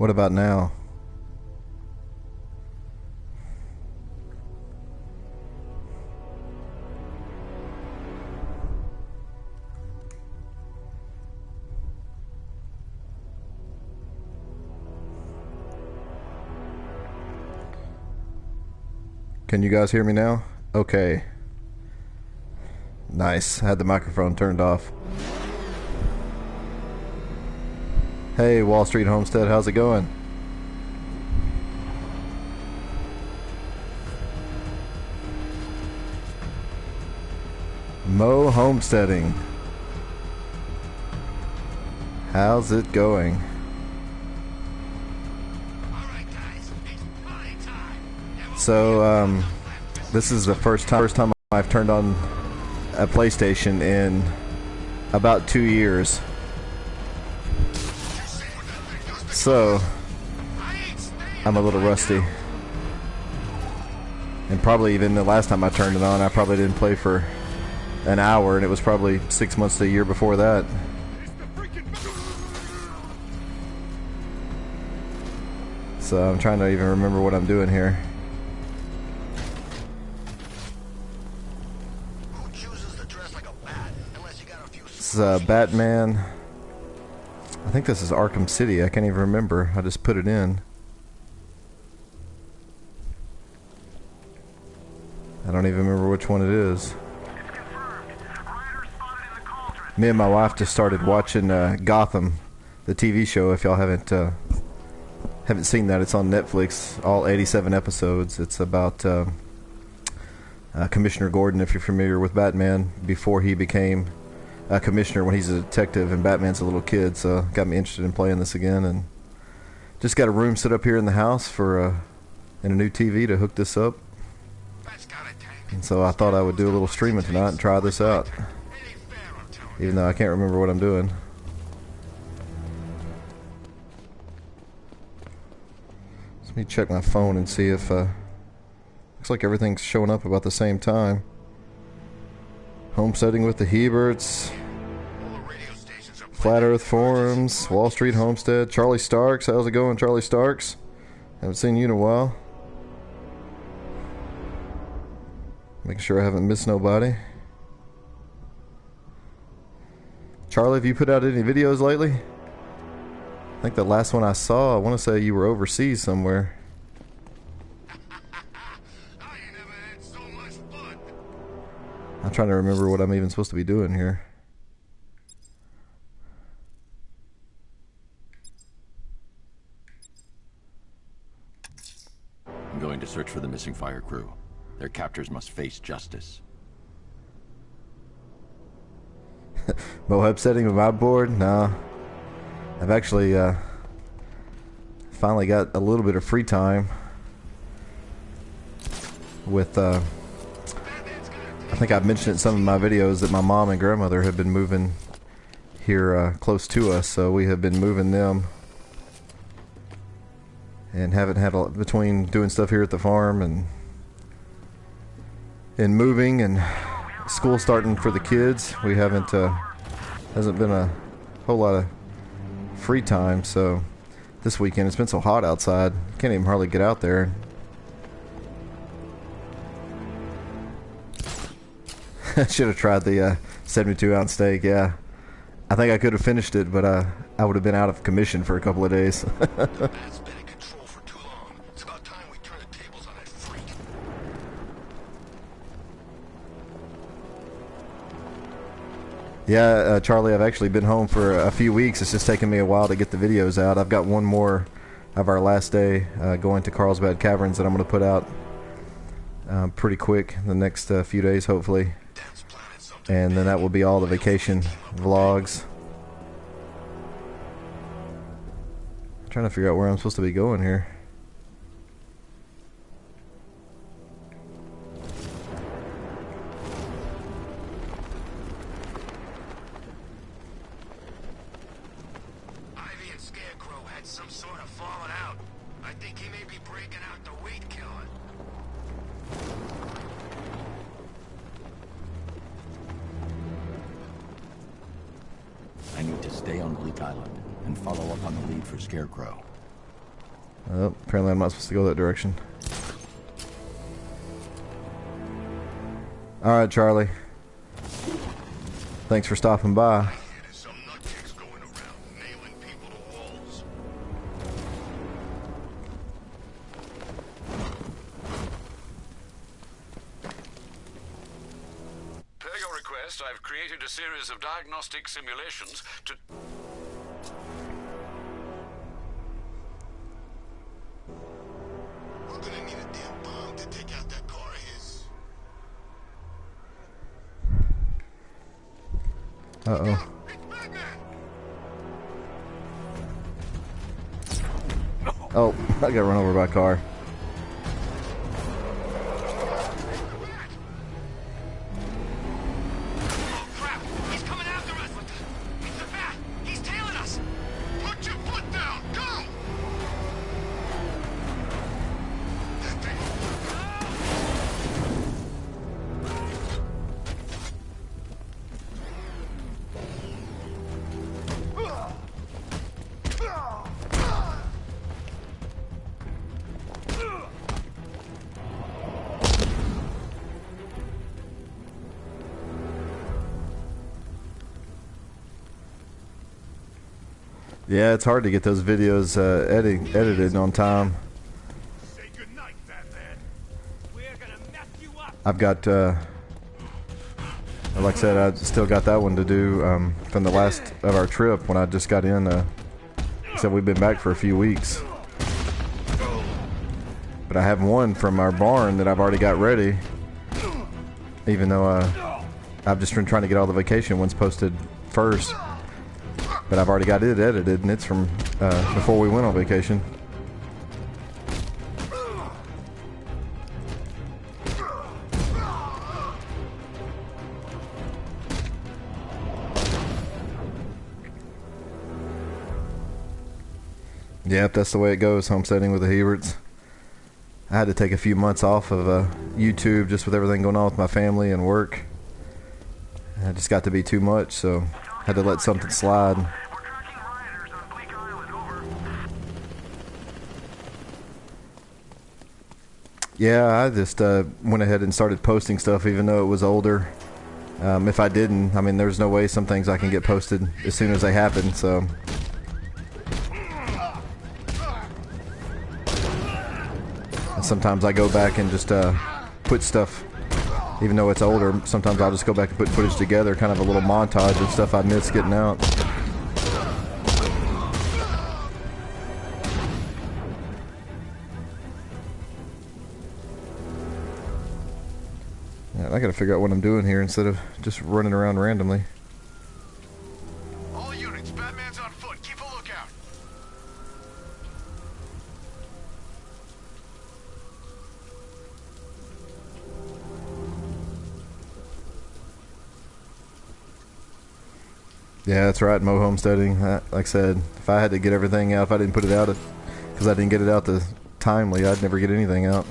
What about now? Can you guys hear me now? Okay. Nice. I had the microphone turned off. Hey, Wall Street Homestead, how's it going? Mo Homesteading. How's it going? So, this is the first time I've turned on a PlayStation in about 2 years. So, I'm a little rusty. And probably even the last time I turned it on, I probably didn't play for an hour, and it was probably 6 months to a year before that. So I'm trying to even remember what I'm doing here. This is Batman. I think this is Arkham City. I can't even remember. I just put it in. I don't even remember which one it is. Me and my wife just started watching Gotham, the TV show. If y'all haven't seen that, it's on Netflix. All 87 episodes. It's about Commissioner Gordon, if you're familiar with Batman, before he became a commissioner, when he's a detective and Batman's a little kid. So got me interested in playing this again, and just got a room set up here in the house for and a new TV to hook this up. And so I thought I would do a little streaming tonight and try this out, even though I can't remember what I'm doing. Let me check my phone and see if looks like everything's showing up about the same time. Homesteading with the Heberts, Flat Earth Forums, Wall Street Homestead, Charlie Starks. How's it going, Charlie Starks? Haven't seen you in a while. Making sure I haven't missed nobody. Charlie, have you put out any videos lately? I think the last one I saw, I want to say you were overseas somewhere. I'm trying to remember what I'm even supposed to be doing here. I'm going to search for the missing fire crew. Their captors must face justice. Moab setting with my board? No. I've actually finally got a little bit of free time with I think I've mentioned it in some of my videos that my mom and grandmother have been moving here close to us, so we have been moving them and haven't had a, between doing stuff here at the farm and moving and school starting for the kids, we haven't hasn't been a whole lot of free time. So this weekend it's been so hot outside, can't even hardly get out there. I should have tried the 72-ounce steak. Yeah, I think I could have finished it, but I would have been out of commission for a couple of days. Yeah, Charlie, I've actually been home for a few weeks. It's just taken me a while to get the videos out. I've got one more of our last day going to Carlsbad Caverns that I'm going to put out pretty quick in the next few days, hopefully. And then that will be all the vacation vlogs. I'm trying to figure out where I'm supposed to be going here. Ivy and Scarecrow had some sort of falling out. I think he may be breaking out the weed killer. I need to stay on Bleak Island and follow up on the lead for Scarecrow. Oh, apparently I'm not supposed to go that direction. Alright, Charlie. Thanks for stopping by. There's some nutcase going around, nailing people to walls. Per your request, I've created a series of diagnostic simulations to... We're gonna need a damn bomb to take out that car of his. Uh-oh. It's Batman! Oh, I got run over by a car. Oh crap! He's coming after us! It's the Bat! He's tailing us! Put your foot down! Go! That thing! Yeah, it's hard to get those videos edited on time. Say goodnight, Batman! We're gonna mess you up! I've got, like I said, I still got that one to do from the last of our trip when I just got in. So we've been back for a few weeks. But I have one from our barn that I've already got ready. Even though I've just been trying to get all the vacation ones posted first. But I've already got it edited, and it's from before we went on vacation. Yep, that's the way it goes, homesteading with the Heberts. I had to take a few months off of YouTube just with everything going on with my family and work. It just got to be too much, so I had to let something slide. Yeah, I just went ahead and started posting stuff even though it was older. If I didn't, I mean, there's no way some things I can get posted as soon as they happen, so... And sometimes I go back and just put stuff, even though it's older, sometimes I'll just go back and put footage together, kind of a little montage of stuff I missed getting out. I gotta figure out what I'm doing here instead of just running around randomly. All units, Batman's on foot. Keep a lookout. Yeah, that's right, Mo Homesteading. Like I said, if I had to get everything out, if I didn't put it out, because I didn't get it out timely, I'd never get anything out.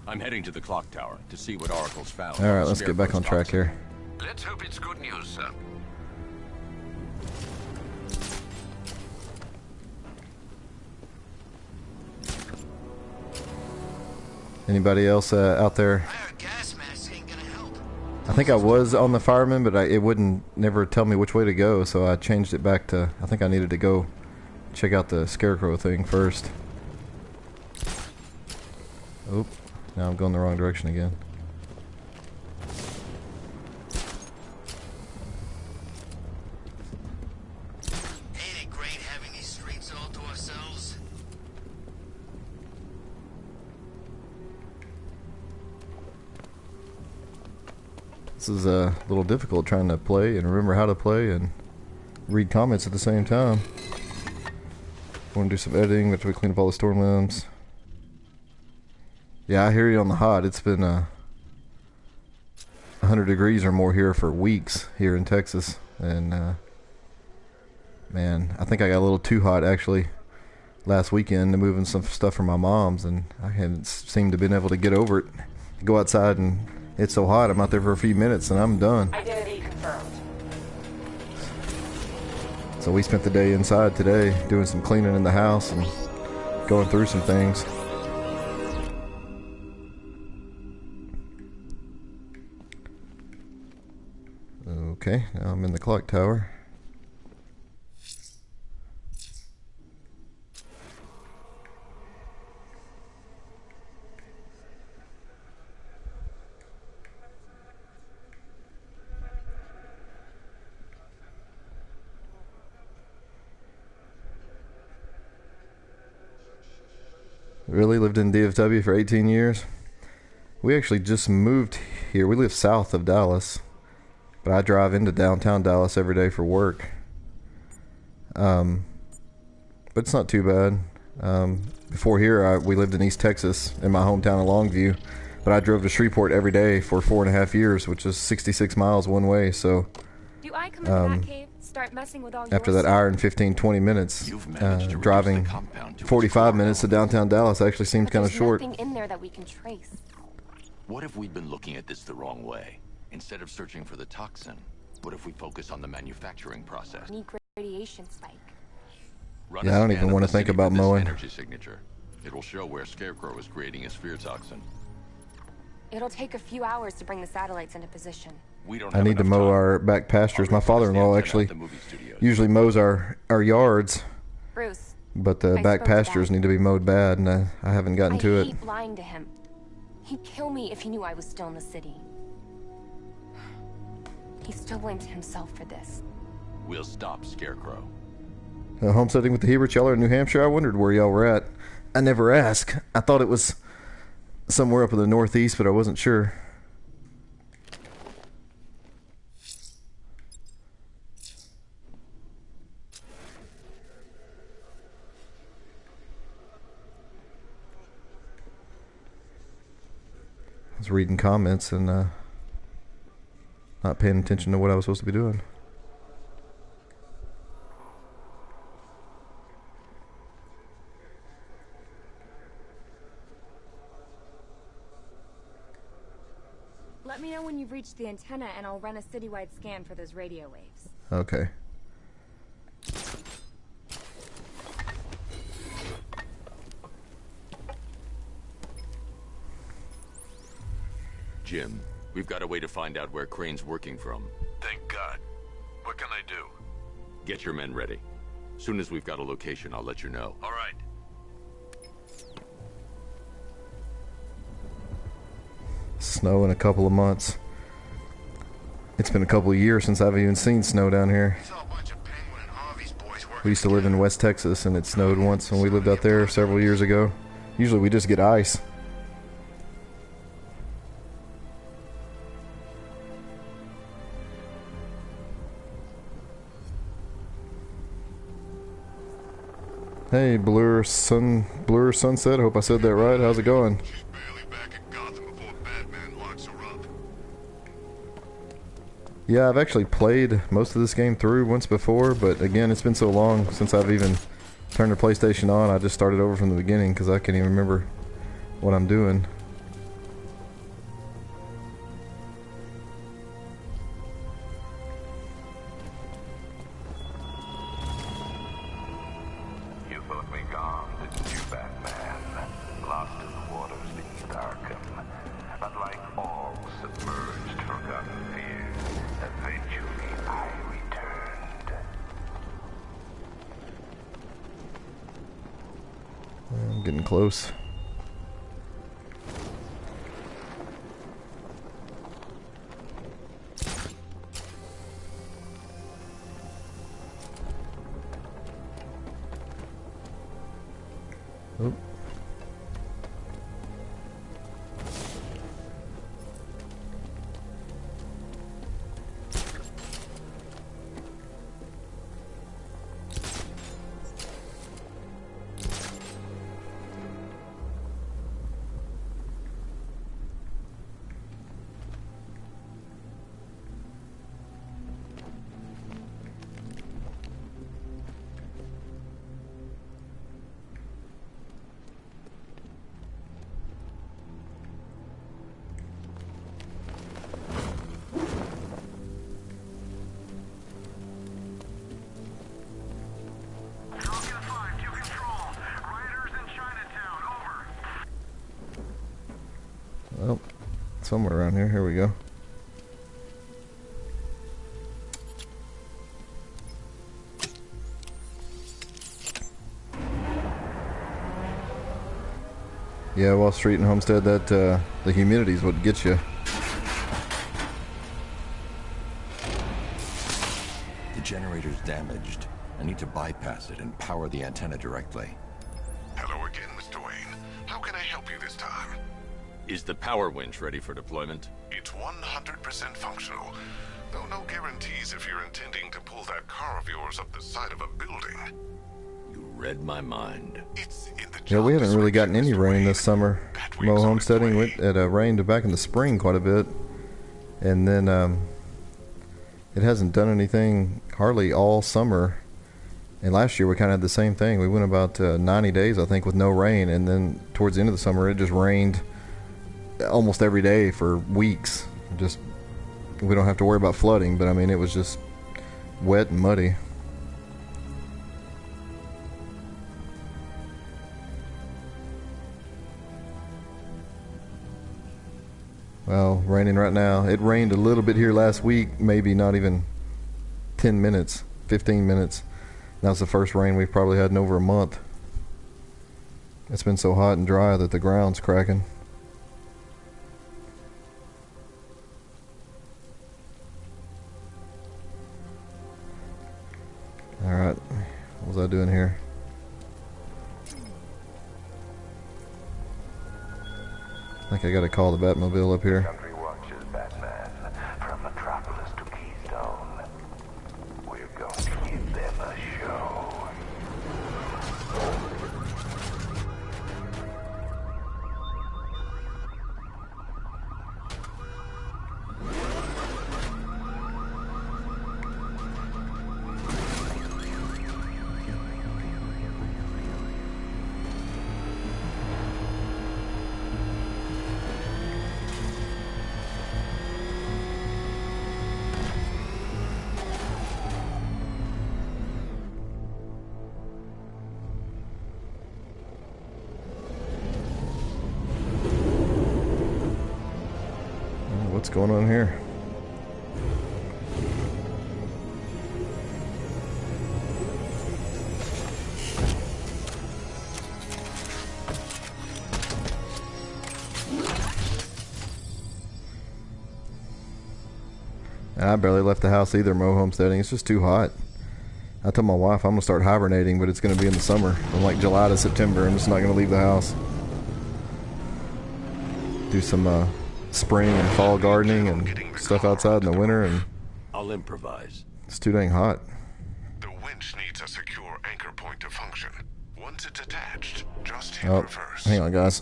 I'm heading to the clock tower to see what Oracle's found. Alright, let's get back on track here. Let's hope it's good news, sir. Anybody else out there? Gas mask ain't gonna help. I think I was on the fireman, but it wouldn't never tell me which way to go, so I changed it back to, I think I needed to go check out the scarecrow thing first. Oh, now I'm going the wrong direction again. Ain't it great having these streets all to ourselves? This is a little difficult trying to play and remember how to play and read comments at the same time. Want to do some editing after we clean up all the storm limbs. Yeah, I hear you on the hot. It's been 100 degrees or more here for weeks here in Texas. And, man, I think I got a little too hot, actually, last weekend, moving some stuff from my mom's, and I hadn't seemed to been able to get over it. Go outside, and it's so hot, I'm out there for a few minutes, and I'm done. Identity confirmed. So we spent the day inside today doing some cleaning in the house and going through some things. Okay, now I'm in the clock tower. Really? Lived in DFW for 18 years? We actually just moved here. We live south of Dallas, but I drive into downtown Dallas every day for work. But it's not too bad. Before here, we lived in East Texas in my hometown of Longview, but I drove to Shreveport every day for 4.5 years, which is 66 miles one way. So Do I come into that cave, start messing with all after your that hour and 15, 20 minutes, You've managed to reduce driving the compound to its 45 core minutes to downtown Dallas actually seems But kind of there's short. nothing in there that we can trace. What if we've been looking at this the wrong way? Instead of searching for the toxin, what if we focus on the manufacturing process? Unique radiation spike. Run Yeah, a I don't scan even of wanna the think city for about this mowing. energy signature. It will show where Scarecrow is creating his fear toxin. It'll take a few hours to bring the satellites into position. We don't I have need to enough mow time. our back pastures. I'll My replace father-in-law the antenna actually at the movie studios. usually mows our yards, Bruce, but the I back spoke to pastures Dad. need to be mowed bad, and I haven't gotten I to it. hate lying to him. He'd kill me if he knew I was still in the city. He still blames himself for this. We'll stop Scarecrow. Homesteading with the Heberts, y'all are in New Hampshire? I wondered where y'all were at. I never asked. I thought it was somewhere up in the northeast, but I wasn't sure. I was reading comments and not paying attention to what I was supposed to be doing. Let me know when you've reached the antenna and I'll run a citywide scan for those radio waves. Okay. Jim, we've got a way to find out where Crane's working from. Thank God. What can I do? Get your men ready. Soon as we've got a location, I'll let you know. All right. Snow in a couple of months. It's been a couple of years since I've even seen snow down here. Saw a bunch of Penguin and Harvey's boys working. We used to live in West Texas, and it snowed once when we lived out there several years ago. Usually we just get ice. Hey, Blur Sunset. I hope I said that right. How's it going? She's barely back at Gotham before Batman locks her up. Yeah, I've actually played most of this game through once before, but again, it's been so long since I've even turned the PlayStation on. I just started over from the beginning because I can't even remember what I'm doing. You thought me gone, didn't you, Batman? Lost in the waters beneath Arkham. But like all submerged, forgotten fears, eventually I returned. I'm getting close. Oh. somewhere around here. Here we go. Yeah, Wall Street and Homestead, that the humidity is what gets you. The generator's damaged. I need to bypass it and power the antenna directly. Hello again, Mr. Wayne. How can I help you this time? Is the power winch ready for deployment? It's 100% functional, though no guarantees if you're intending to pull that car of yours up the side of a building. You read my mind. It's in the Yeah, we haven't really gotten any Mr. rain Wayne. this summer. That Mo wing's on its homesteading, way. it rained back in the spring quite a bit. And then it hasn't done anything hardly all summer. And last year we kind of had the same thing. We went about 90 days, I think, with no rain. And then towards the end of the summer, it just rained almost every day for weeks. Just, we don't have to worry about flooding, but I mean, it was just wet and muddy. Well, raining right now. It rained a little bit here last week, maybe not even 10 minutes, 15 minutes. That was the first rain we've probably had in over a month. It's been so hot and dry that the ground's cracking. Alright, what was I doing here? I think I gotta call the Batmobile up here. Country watches, Batman. From Metropolis to Keystone. We're going to give them a show. What's going on here? I barely left the house either, Mo homesteading. It's just too hot. I told my wife I'm gonna start hibernating, but it's gonna be in the summer. From like July to September, I'm just not gonna leave the house. Do some spring and fall gardening and stuff outside in the winter, and I'll improvise. it's too dang hot. The winch needs a secure anchor point to function. Once it's attached, just hit Oh, reverse. hang on, guys.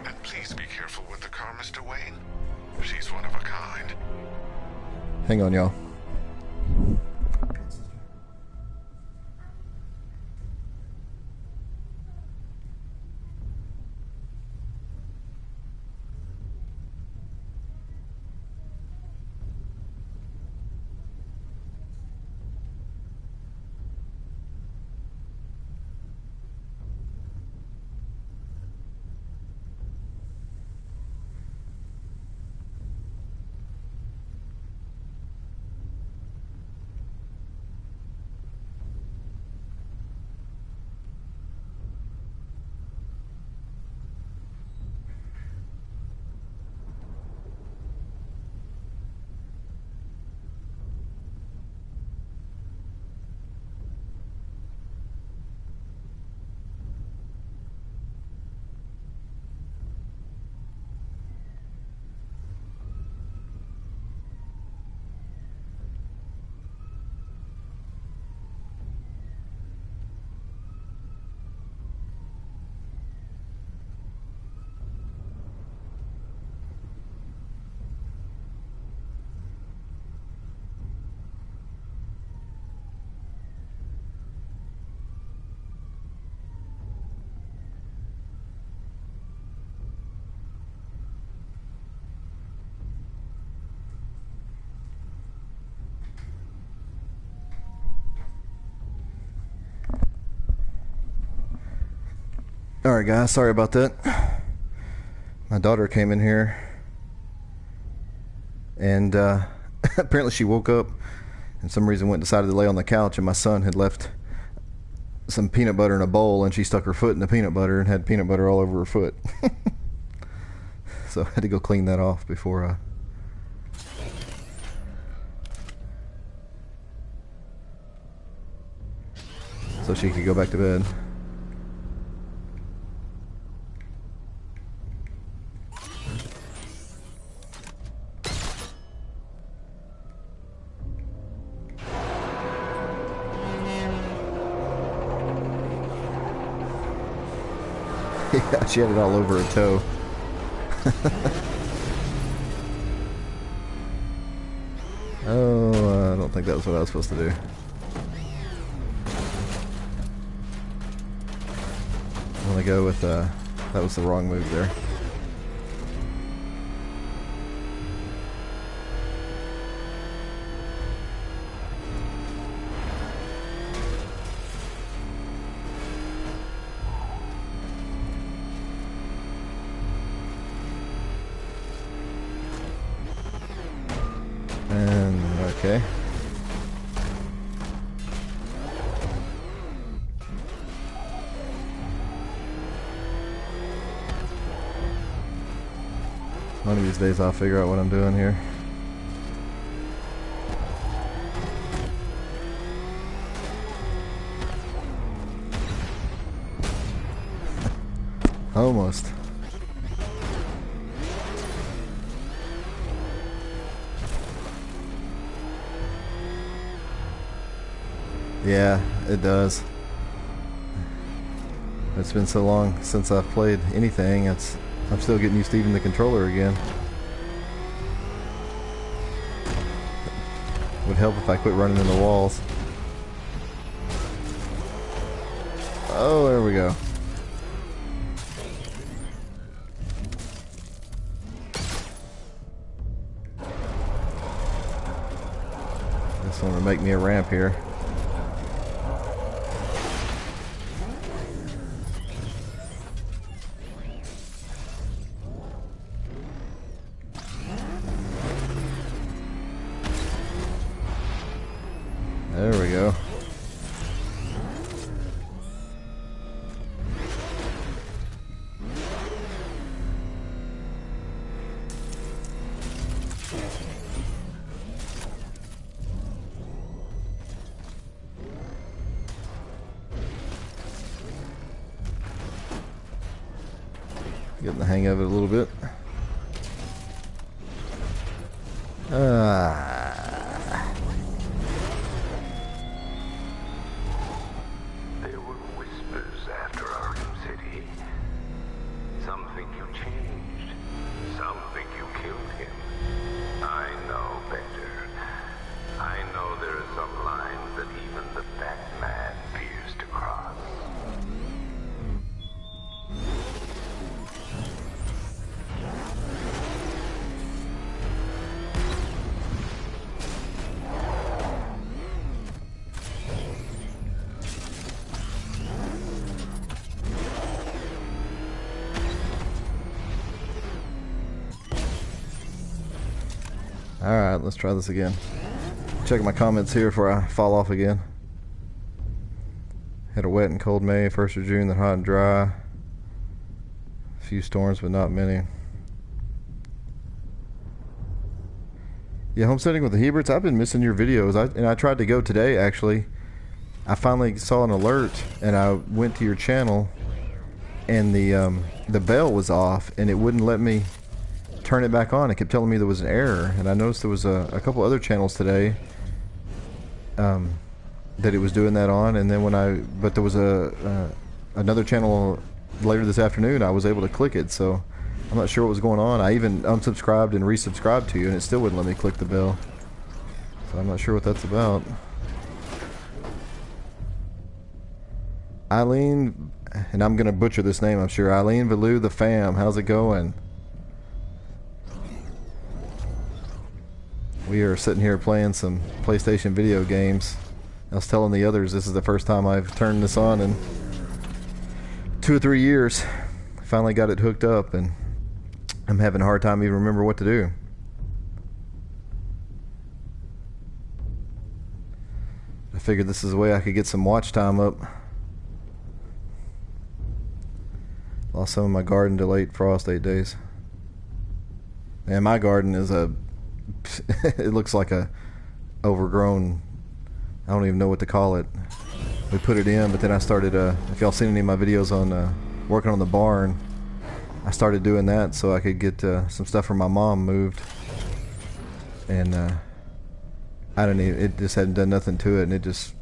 And please be careful with the car, Mr. Wayne. She's one of a kind. Hang on, y'all. Alright guys, sorry about that. My daughter came in here and apparently she woke up and some reason decided to lay on the couch, and my son had left some peanut butter in a bowl, and she stuck her foot in the peanut butter and had peanut butter all over her foot. So I had to go clean that off before so she could go back to bed. Yeah, she had it all over her toe. Oh, I don't think that was what I was supposed to do. I'm gonna go with, that was the wrong move there. And, okay. One of these days I'll figure out what I'm doing here. Almost. Yeah, it does. It's been so long since I've played anything. I'm still getting used to even the controller again. Would help if I quit running into walls. Oh, there we go. This one will make me a ramp here. There we go. Getting the hang of it a little bit. There were whispers after Arkham City. Some think you changed. Some think you killed him. I know better. I know there are some lines that even the Batman fears to cross. Alright, let's try this again. Check my comments here before I fall off again. Had a wet and cold May, 1st of June, then hot and dry. A few storms, but not many. Yeah, homesteading with the Heberts, I've been missing your videos. I tried to go today, actually. I finally saw an alert, and I went to your channel, and the bell was off, and it wouldn't let me turn it back on. It kept telling me there was an error, and I noticed there was a couple other channels today that it was doing that on, and then but there was another channel later this afternoon. I was able to click it, so I'm not sure what was going on. I even unsubscribed and resubscribed to you, and it still wouldn't let me click the bell, so I'm not sure what that's about. Eileen, and I'm gonna butcher this name, I'm sure. Eileen Valou the fam, how's it going? We are sitting here playing some PlayStation video games. I was telling the others this is the first time I've turned this on in 2 or 3 years. Finally got it hooked up, and I'm having a hard time even remember what to do. figured this is a way I could get some watch time up. Lost some of my garden to late frost 8 days. And my garden is a it looks like a overgrown, I don't even know what to call it. We put it in, but then I started if y'all seen any of my videos on working on the barn, I started doing that so I could get some stuff from my mom moved. And I don't even, it just hadn't done nothing to it, and it just,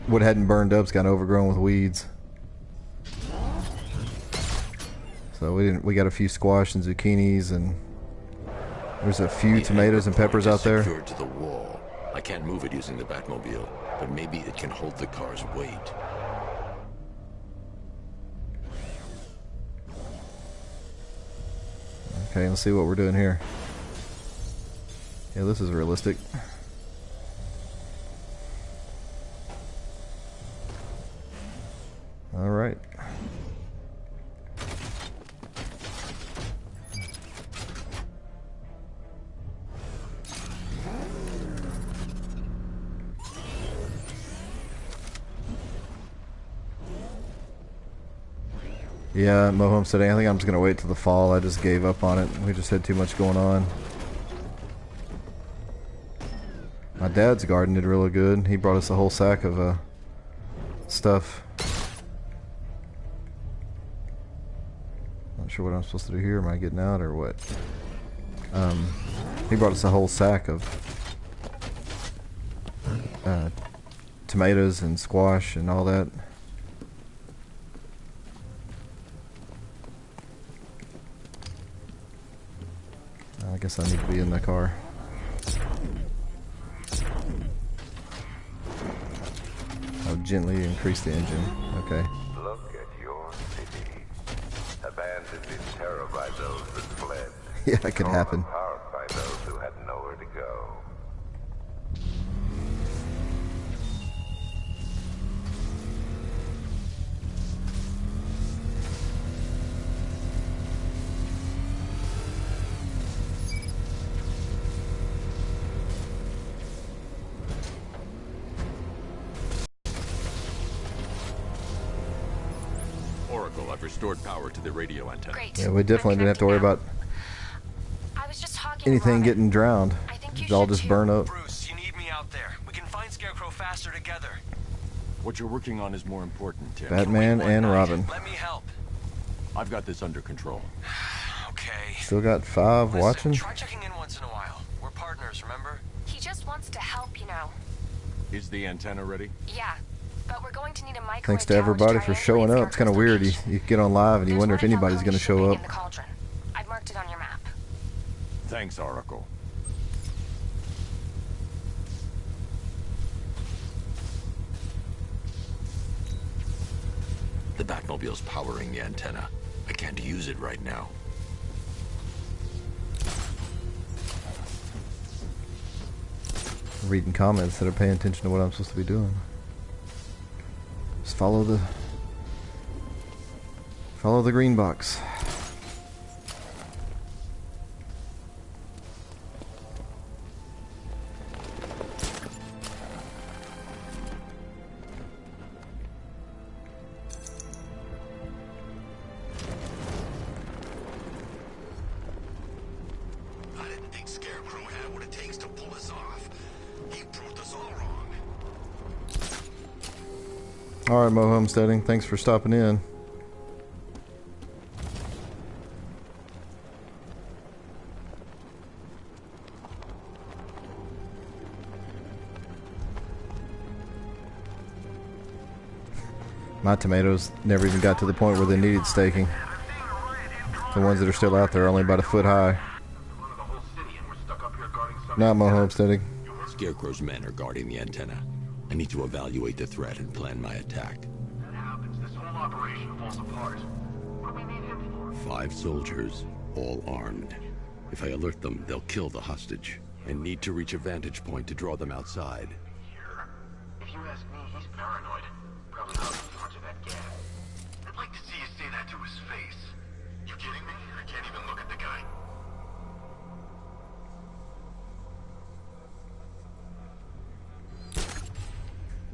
what hadn't burned up's got overgrown with weeds. So we got a few squash and zucchinis, and there's a few tomatoes and peppers out there. Secured to the wall. I can't move it using the Batmobile, but maybe it can hold the car's weight. Okay, let's see what we're doing here. Yeah, this is realistic. All right. Yeah, Mo Homesteading, I think I'm just going to wait till the fall. I just gave up on it. We just had too much going on. My dad's garden did really good. He brought us a whole sack of stuff. Not sure what I'm supposed to do here. Am I getting out or what? He brought us a whole sack of tomatoes and squash and all that. I guess I need to be in the car. I'll gently increase the engine. Okay. Look at your city. Abandoned in terror by those that fled. Yeah, it could happen. Torn apart by those who had nowhere to go. Oracle, I've restored power to the radio antenna. Great. Yeah, we definitely didn't have to worry about I was just talking to anything Robin. getting drowned. I think you It'd all should just too. burn up. Bruce, you need me out there. We can find Scarecrow faster together. What you're working on is more important, Tim. Batman and Robin. Let me help. I've got this under control. Okay. Still got 5 Listen, watching. try checking in once in a while. We're partners, remember? He just wants to help, you know. Is the antenna ready? Yeah. But we're going to need a microwave Thanks to tower everybody for triangulate showing up. It's kind of Scarecrow's weird. You location. get on live and you There's wonder if one at anybody's going to Falcone show shipping up. in the cauldron. I've marked it on your map. Thanks, Oracle. The Batmobile's powering the antenna. I can't use it right now. Reading comments that are paying attention to what I'm supposed to be doing. Just follow the green box. I didn't think Scarecrow had what it takes to pull us off. He proved us all wrong. Alright, Mo Homesteading, thanks for stopping in. My tomatoes never even got to the point where they needed staking. The ones that are still out there are only about a foot high. Not Mo Homesteading. Scarecrow's men are guarding the antenna. I need to evaluate the threat and plan my attack. That happens, this whole operation falls apart. What do we need him for? 5 soldiers, all armed. If I alert them, they'll kill the hostage. I need to reach a vantage point to draw them outside. Here? If you ask me, he's paranoid. Probably not in front of that gap. I'd like to see you say that to his face. You kidding me? I can't even look at the guy.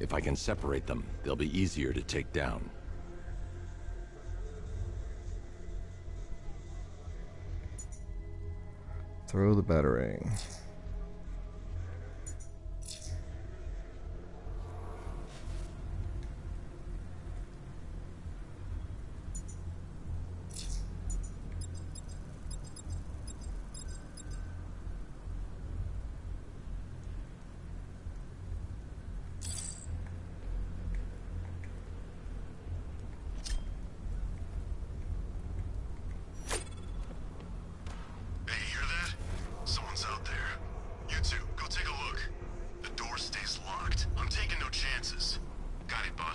If I can separate them, they'll be easier to take down. Throw the batarang.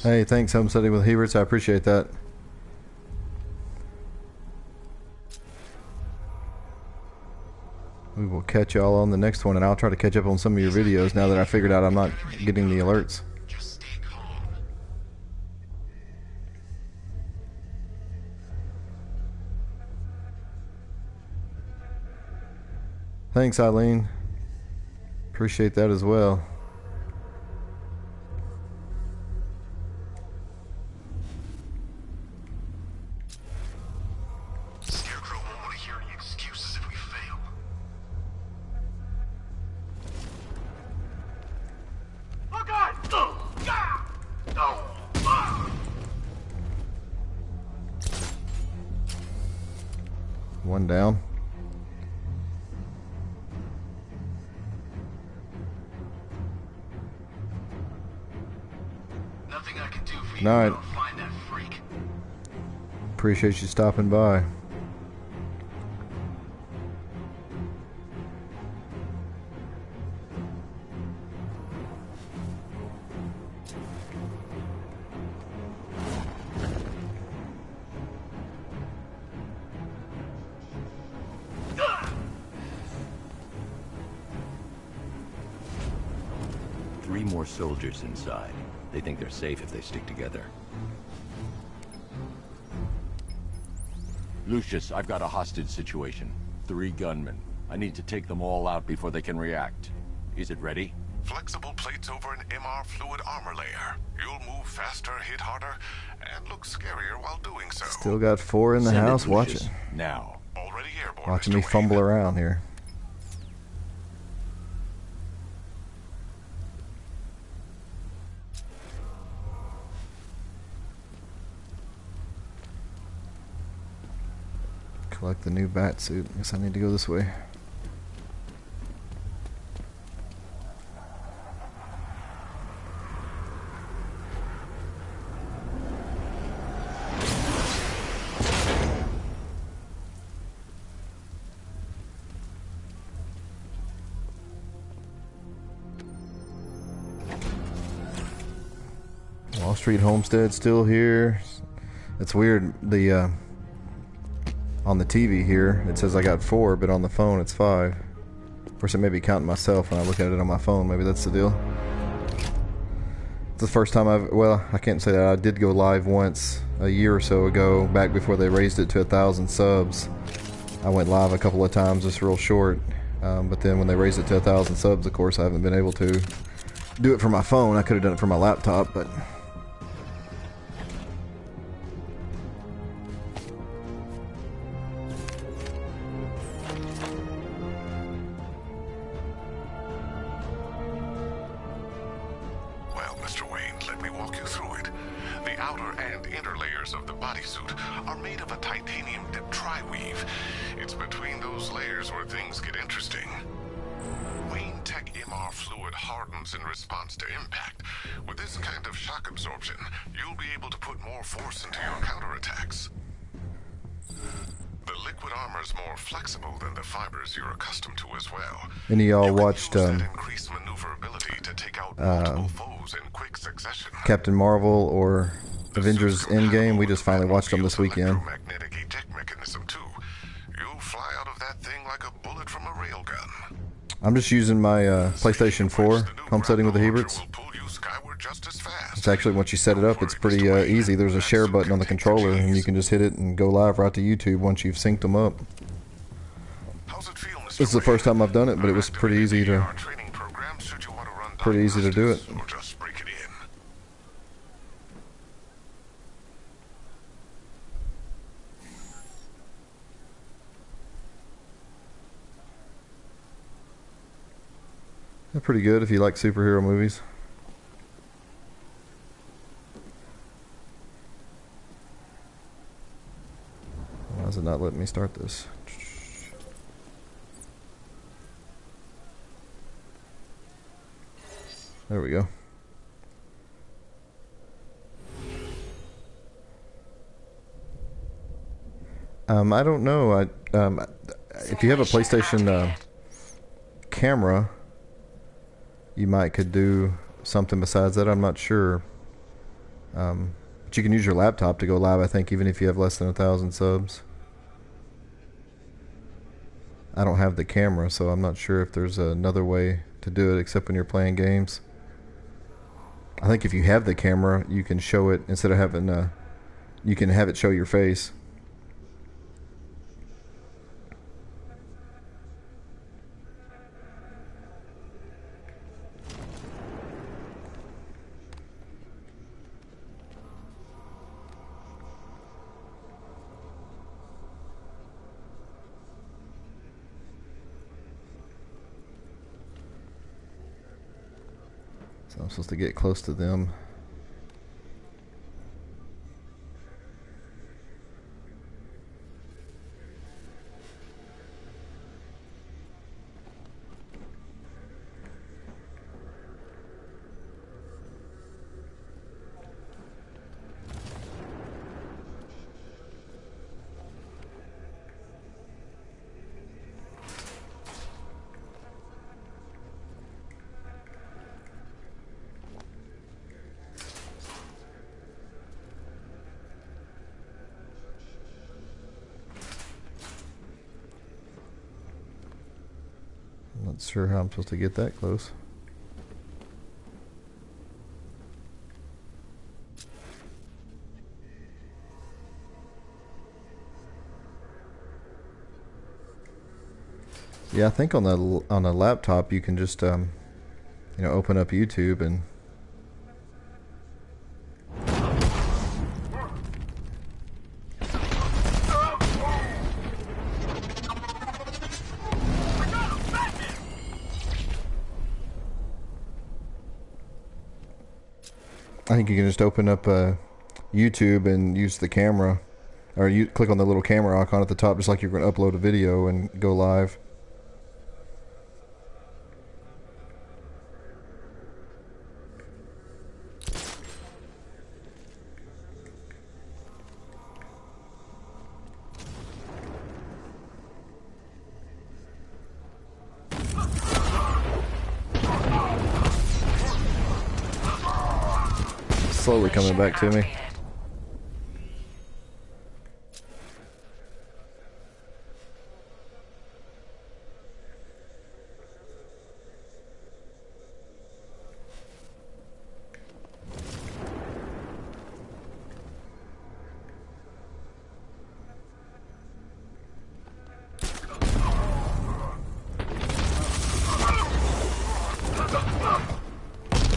Hey, thanks, Homesteading with Heberts. I appreciate that. We will catch y'all on the next one, and I'll try to catch up on some of your videos now that I figured out I'm not getting the alerts. Thanks, Eileen. Appreciate that as well. One down. Nothing I can do for you. Night. I'll find that freak. Appreciate you stopping by. Three more soldiers inside. They think they're safe if they stick together. Lucius, I've got a hostage situation. 3 gunmen. I need to take them all out before they can react. Is it ready? Flexible plates over an MR fluid armor layer. You'll move faster, hit harder, and look scarier while doing so. Still got 4 in the Send it, house Lucius. watching. Now. Already airborne, Watching Mr. me Wayne. fumble around here. Collect the new bat suit. Guess I need to go this way. Wall Street Homestead still here. It's weird. The on the TV here it says I got 4, but on the phone it's 5. Of course, I may be counting myself when I look at it on my phone. Maybe that's the deal. It's the first time well, I can't say that. I did go live once a year or so ago, back before they raised it to 1,000 subs. I went live a couple of times, just real short. But then when they raised it to 1,000 subs, of course, I haven't been able to do it for my phone. I could have done it for my laptop, but Well, Mr. Wayne, let me walk you through it. The outer and inner layers of the bodysuit are made of a titanium dip tri-weave. It's between those layers where things get interesting. Wayne Tech MR fluid hardens in response to impact. With this kind of shock absorption, you'll be able to put more force into your counterattacks. The liquid armor's more flexible than the fibers you're accustomed to as well. any of y'all You can watched use that increased maneuverability to take out multiple foes in quick succession. Captain Marvel or Avengers Endgame? We just finally watched them this weekend. Electromagnetic eject mechanism too. You'll fly out of that thing like a bullet from a railgun. I'm just using my PlayStation 4 homesteading with the Heberts. Will pull you skyward just as fast. It's actually, once you set it up, it's pretty easy. There's a share button on the controller, and you can just hit it and go live right to YouTube once you've synced them up. How's it feel, Mr. This is the first time I've done it, but it was pretty easy to training program should you want to run do it. or just break it in. They're pretty good if you like superhero movies. Why is it not letting me start this? There we go. I don't know. If you have a PlayStation camera, you might could do something besides that. I'm not sure. But you can use your laptop to go live, I think, even if you have less than 1,000 subs. I don't have the camera, so I'm not sure if there's another way to do it except when you're playing games. I think if you have the camera, you can show it instead of having you can have it show your face. So I'm supposed to get close to them. I'm not sure how I'm supposed to get that close. Yeah, I think on the laptop you can just you know, open up YouTube and I think you can just open up YouTube and use the camera, or you click on the little camera icon at the top, just like you're going to upload a video and go live. Slowly coming back to me.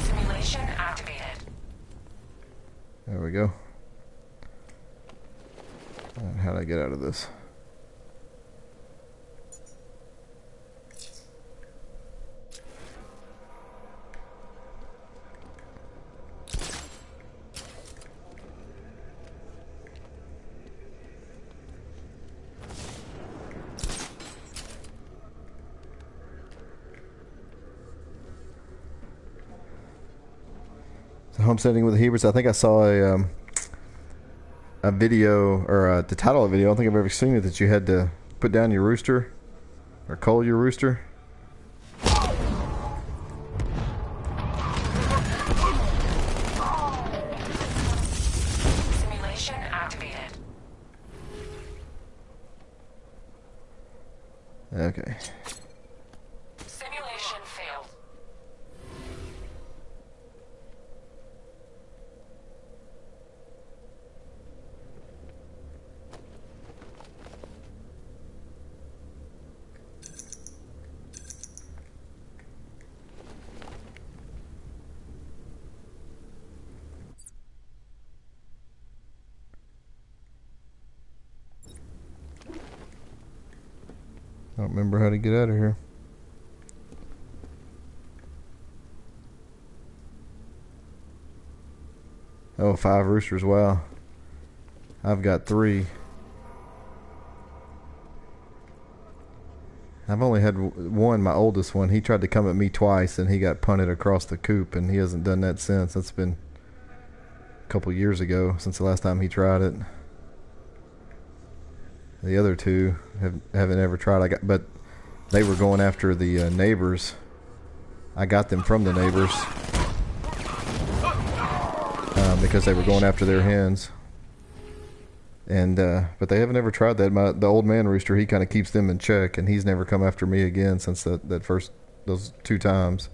Simulation activated. There we go. How do I get out of this? So homesteading with the Heberts. I think I saw a video, or the title of a video, I don't think I've ever seen it, that you had to put down your rooster or cull your rooster. Simulation activated. Okay. Simulation failed. I don't remember how to get out of here. Oh, 5 roosters. Wow. I've got 3. I've only had one, my oldest one. He tried to come at me twice, and he got punted across the coop, and he hasn't done that since. That's been a couple years ago since the last time he tried it. The other 2 haven't ever tried. But they were going after the neighbors. I got them from the neighbors because they were going after their hens. And but they haven't ever tried that. The old man rooster, he kind of keeps them in check, and he's never come after me again since those 2 times.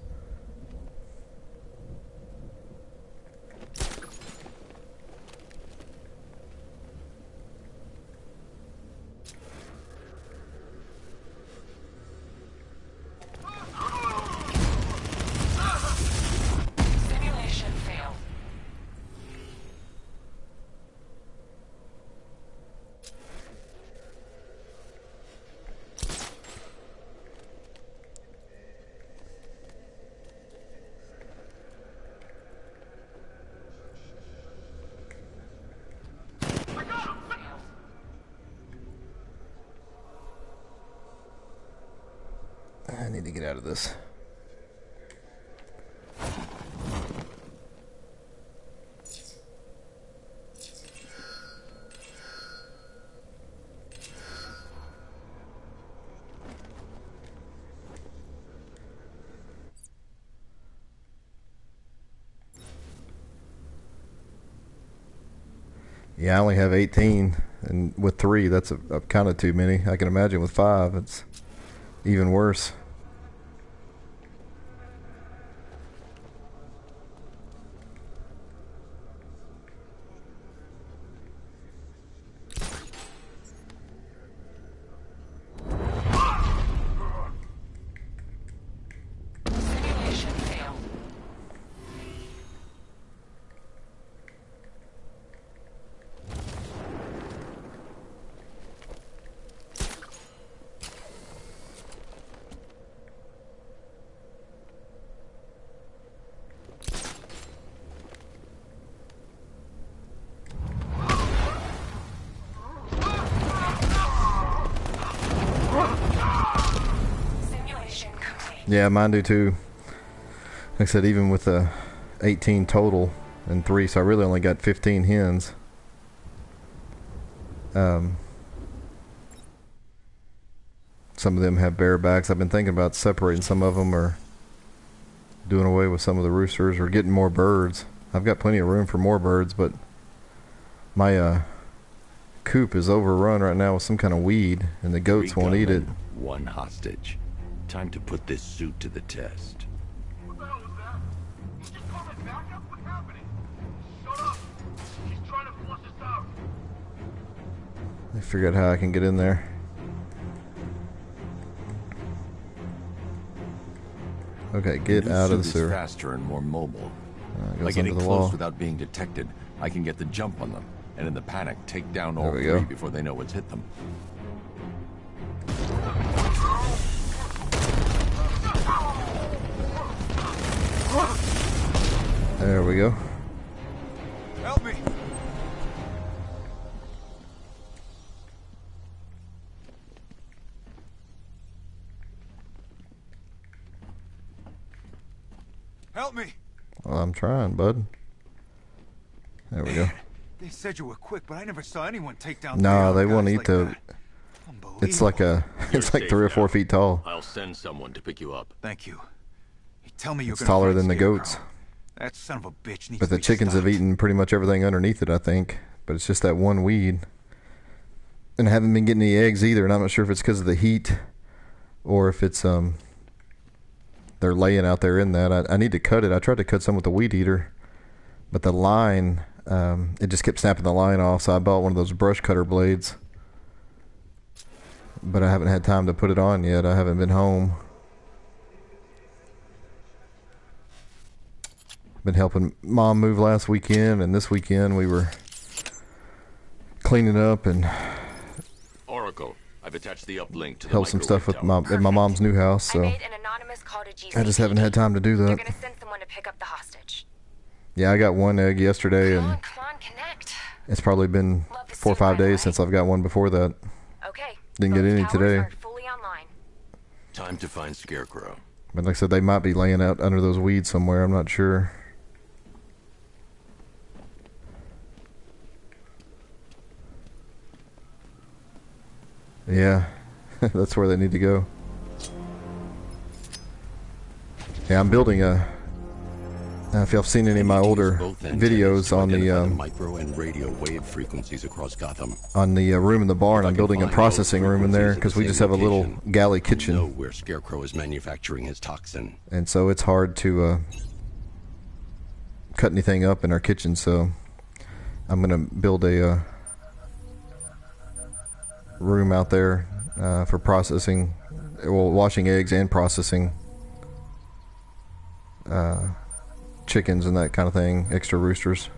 Simulation failed. I need to get out of this. Yeah, I only have 18, and with 3, that's a kind of too many. I can imagine with 5, it's even worse. Simulation failed. Simulation complete. Yeah, mine do too. Like I said, even with 18 total and 3, so I really only got 15 hens. Some of them have barebacks. I've been thinking about separating some of them, or doing away with some of the roosters, or getting more birds. I've got plenty of room for more birds, but my coop is overrun right now with some kind of weed, and the goats won't eat it. 1 hostage. Time to put this suit to the test. What the hell was that? He's just calling backup? What's happening? Shut up! He's trying to flush us out. I figured out how I can get in there. Okay, get new out of the suit is sewer. faster and more mobile. Goes By getting under the close wall. without being detected, I can get the jump on them, and in the panic, take down all There we 3 go. before they know what's hit them. There we go. Help me! Help me! Well, I'm trying, bud. There we go. They said you were quick, but I never saw anyone take down No, 3 they won't guys eat like the. that. It's like it's like 3 or 4 feet tall. I'll send someone to pick you up. Thank you. You tell me you're It's gonna taller find than the Scarecrow. goats. That son of a bitch needs But to the be chickens have stopped. eaten pretty much everything underneath it, I think. But it's just that one weed. And I haven't been getting any eggs either, and I'm not sure if it's because of the heat or if it's they're laying out there in that. I need to cut it. I tried to cut some with the weed eater, but the line, it just kept snapping the line off, so I bought one of those brush cutter blades. But I haven't had time to put it on yet. I haven't been home. Been helping Mom move last weekend, and this weekend we were cleaning up and Oracle, I've attached the uplink to the helped some stuff with microwave tower. at my mom's new house. I So made an anonymous call to GCPD. I just haven't had time to do They're that. gonna send someone to pick up the hostage. Yeah, I got one egg yesterday, and Come on, connect. it's probably been 4 or 5 days since I've got one before that. Okay. Didn't get any Towers today. are fully online. Time to find Scarecrow. But like I said, they might be laying out under those weeds somewhere. I'm not sure. Yeah, that's where they need to go. Yeah, I'm building a... if y'all have seen any of my older videos on the micro and radio wave frequencies across Gotham. on the room in the barn, I'm building a processing room in there because we just have a little galley kitchen. Know where Scarecrow is manufacturing his toxin. And so it's hard to cut anything up in our kitchen, so I'm going to build a room out there for processing, well, washing eggs and processing chickens and that kind of thing, extra roosters.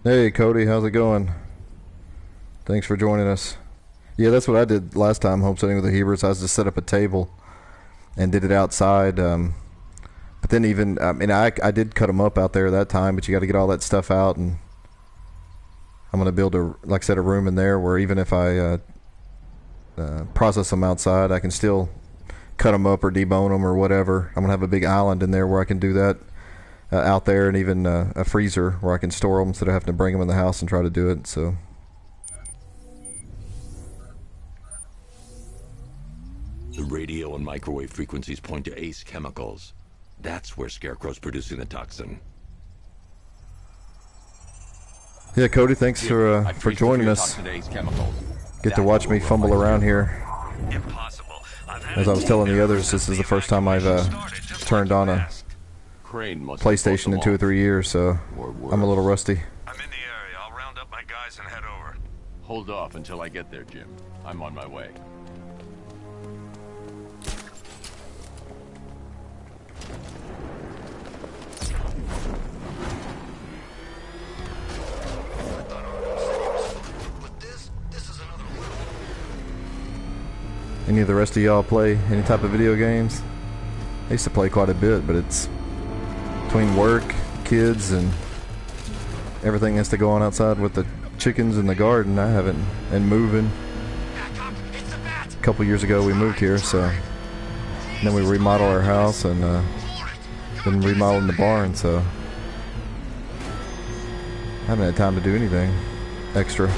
Hey Cody, how's it going? Thanks for joining us. Yeah, that's what I did last time homesteading with the Heberts. I was just set up a table and did it outside. But then even, I mean, I did cut them up out there that time, but you got to get all that stuff out, and I'm going to build a, like I said, a room in there where even if I process them outside, I can still cut them up or debone them or whatever. I'm going to have a big island in there where I can do that. Out there, and even a freezer where I can store them instead of having to bring them in the house and try to do it. So The radio and microwave frequencies point to Ace Chemicals. That's where Scarecrow's producing the toxin. yeah, Cody, thanks for joining us. Get to watch me fumble around here. As I was telling the others, this is the first time I've turned on a PlayStation in 2 or 3 years, so I'm a little rusty. I'm in the area. I'll round up my guys and head over. Hold off until I get there, Jim. I'm on my way. Any of the rest of y'all play any type of video games? I used to play quite a bit, but it's between work, kids, and everything has to go on outside with the chickens in the garden. I haven't, and moving. A couple years ago we moved here, so and then we remodeled our house and been remodeling the barn, so I haven't had time to do anything extra.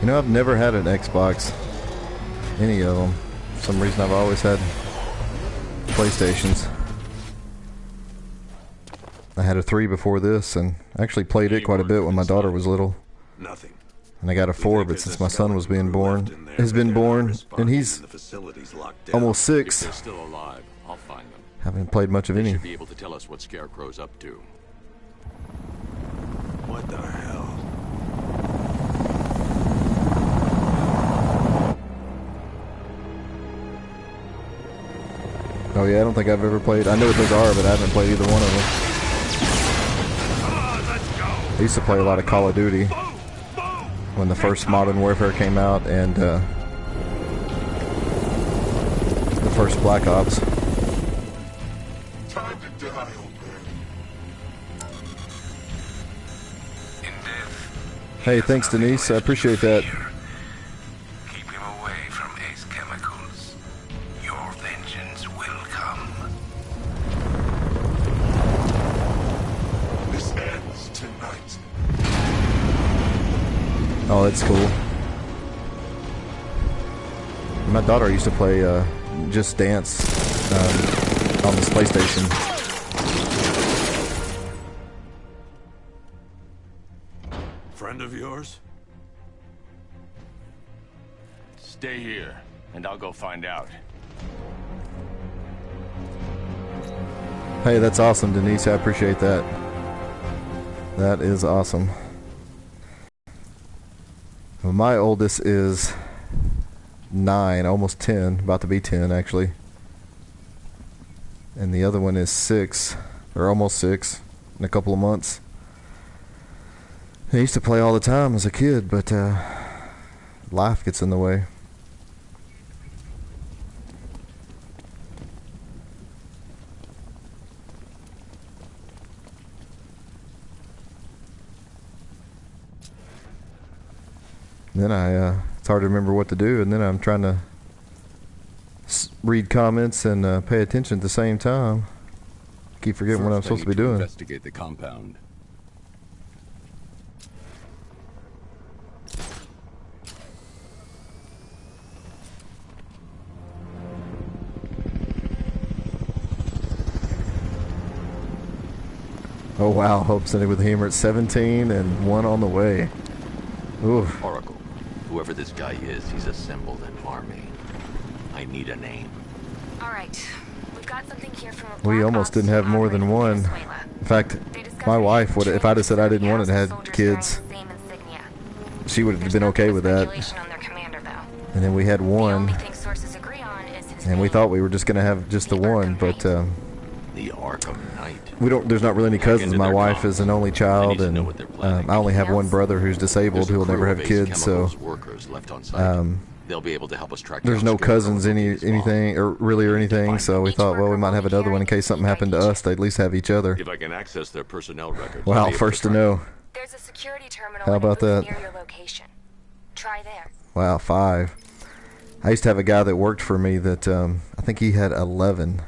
You know, I've never had an Xbox, any of them. For some reason, I've always had PlayStations. I had a 3 before this, and I actually played it quite a bit when my daughter was little. Nothing. And I got a 4, but since my son was being born, has been born, and he's almost 6. If they're still alive, I'll find them. Haven't played much of They any. should be able to tell us what Scarecrow's up to. What the hell? Oh yeah, I don't think I've ever played. I know what those are, but I haven't played either one of them. I used to play a lot of Call of Duty when the first Modern Warfare came out, and the first Black Ops. Time to die, old man. Hey, thanks Denise, I appreciate that. Keep him away from Ace Chemicals. Your vengeance will come. This ends tonight. Oh, that's cool. My daughter used to play Just Dance on this PlayStation. Friend of yours? Stay here, and I'll go find out. Hey, that's awesome, Denise. I appreciate that. That is awesome. Well, my oldest is 9, almost 10, about to be 10 actually. And the other one is 6, or almost 6, in a couple of months. I used to play all the time as a kid, but life gets in the way. Then it's hard to remember what to do, and then I'm trying to read comments and pay attention at the same time. Keep forgetting what I'm supposed to be doing. Investigate the compound. Oh wow, Hope sending with Humor at 17 and 1 on the way. Oof. Oracle, whoever this guy is, he's assembled an army. I need a name. All right. We've got something here from a We black almost ops didn't have more than operating in one. Venezuela. In fact, my wife would, if I'd have said I didn't want it, had kids, Same insignia. she would have been okay with that. Speculation on their commander, though. And then we had The one, only thing sources agree on is his and we name. thought we were just gonna have just the one, but The Arkham Knight. we don't. There's not really any cousins. into My their wife comms. is an only child, I need to and know what they're planning. I only have one brother who's disabled There's a who will never crew have of Ace kids. So Chemicals workers left on site. They'll be able to help us track there's down no Scarecrow cousins, and his mom. anything, or anything. So we thought, well, we might have another one in case something happened to us. They at least have each other. If I can access their personnel records. Wow, first to know. There's a security terminal How in a about booth that? near your location. Try there. Wow, 5. I used to have a guy that worked for me that I think he had 11,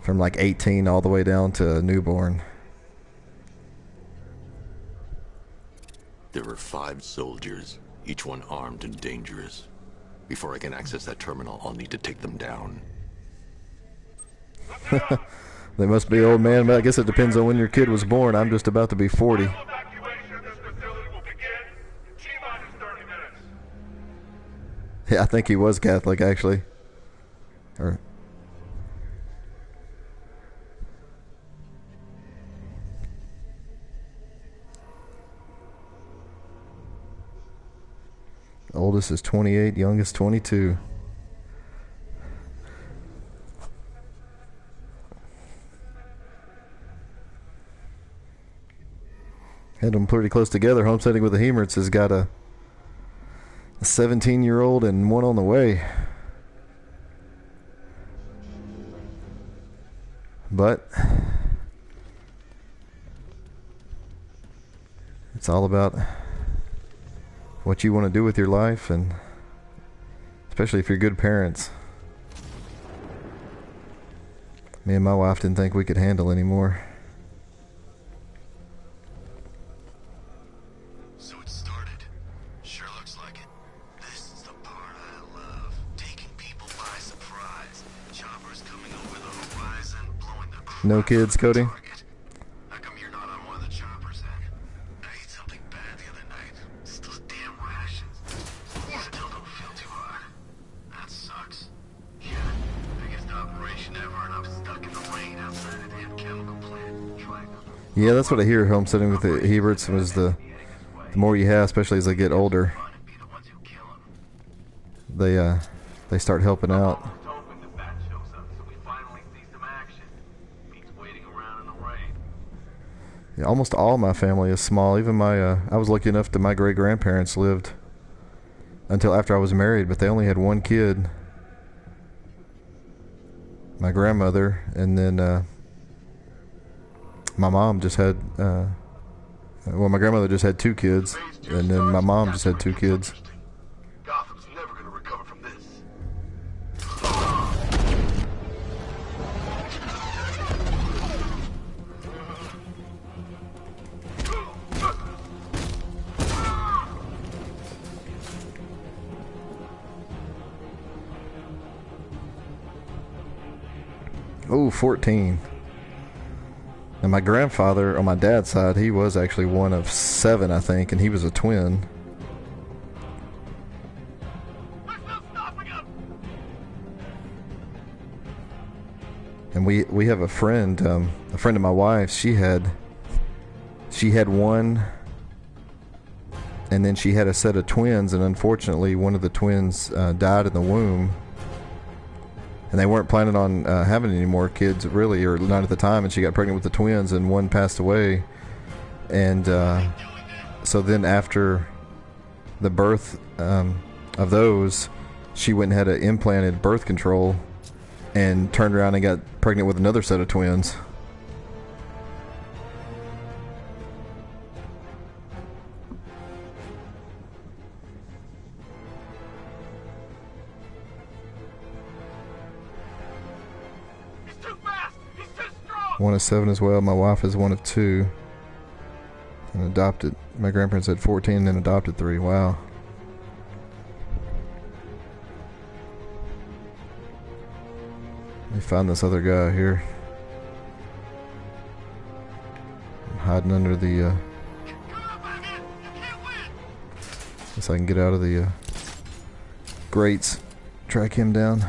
from like 18 all the way down to newborn. There were 5 soldiers, each one armed and dangerous. Before I can access that terminal, I'll need to take them down. They must be old man, but I guess it depends on when your kid was born. I'm just about to be 40. Evacuation of this facility will begin in T-minus 30 minutes. Yeah, I think he was Catholic, actually. Or oldest is 28, youngest 22. Had them pretty close together. Homesteading with the Hemerts has got a 17-year-old and one on the way. But it's all about what you want to do with your life, and especially if you're good parents. Me and my wife didn't think we could handle anymore. So it started. Sure looks like it. This is the part I love. Taking people by surprise. Choppers coming over the horizon, blowing the crap No kids, out of the Cody? target. How come you're not on one of the choppers then? I ate something bad the other night. It's those damn rations. Still don't feel too hot. That sucks. Yeah, biggest operation ever, and I'm stuck in the rain outside a damn chemical plant. Trying to Yeah, that's what I hear homesteading with the Heberts was the more you have, especially as they get older, they start helping out. Hoping the bat shows up so we finally see some action. Beats waiting around in the rain. Yeah, almost all my family is small. Even my I was lucky enough that my great grandparents lived until after I was married, but they only had one kid. My grandmother, and then my mom just had well, my grandmother just had 2 kids, and then my mom just had 2 kids. Gotham's never gonna recover from this. Oh, 14. And my grandfather, on my dad's side, he was actually one of 7, I think, and he was a twin. And we have a friend of my wife's. She had one, and then she had a set of twins, and unfortunately one of the twins died in the womb. And they weren't planning on having any more kids, really, or not at the time. And she got pregnant with the twins, and one passed away. And so then after the birth of those, she went and had an implanted birth control and turned around and got pregnant with another set of twins. One of 7 as well. My wife is one of 2. And adopted. My grandparents had 14 and then adopted 3. Wow. Let me find this other guy here. I'm hiding under the guess I can get out of the grates. Track him down.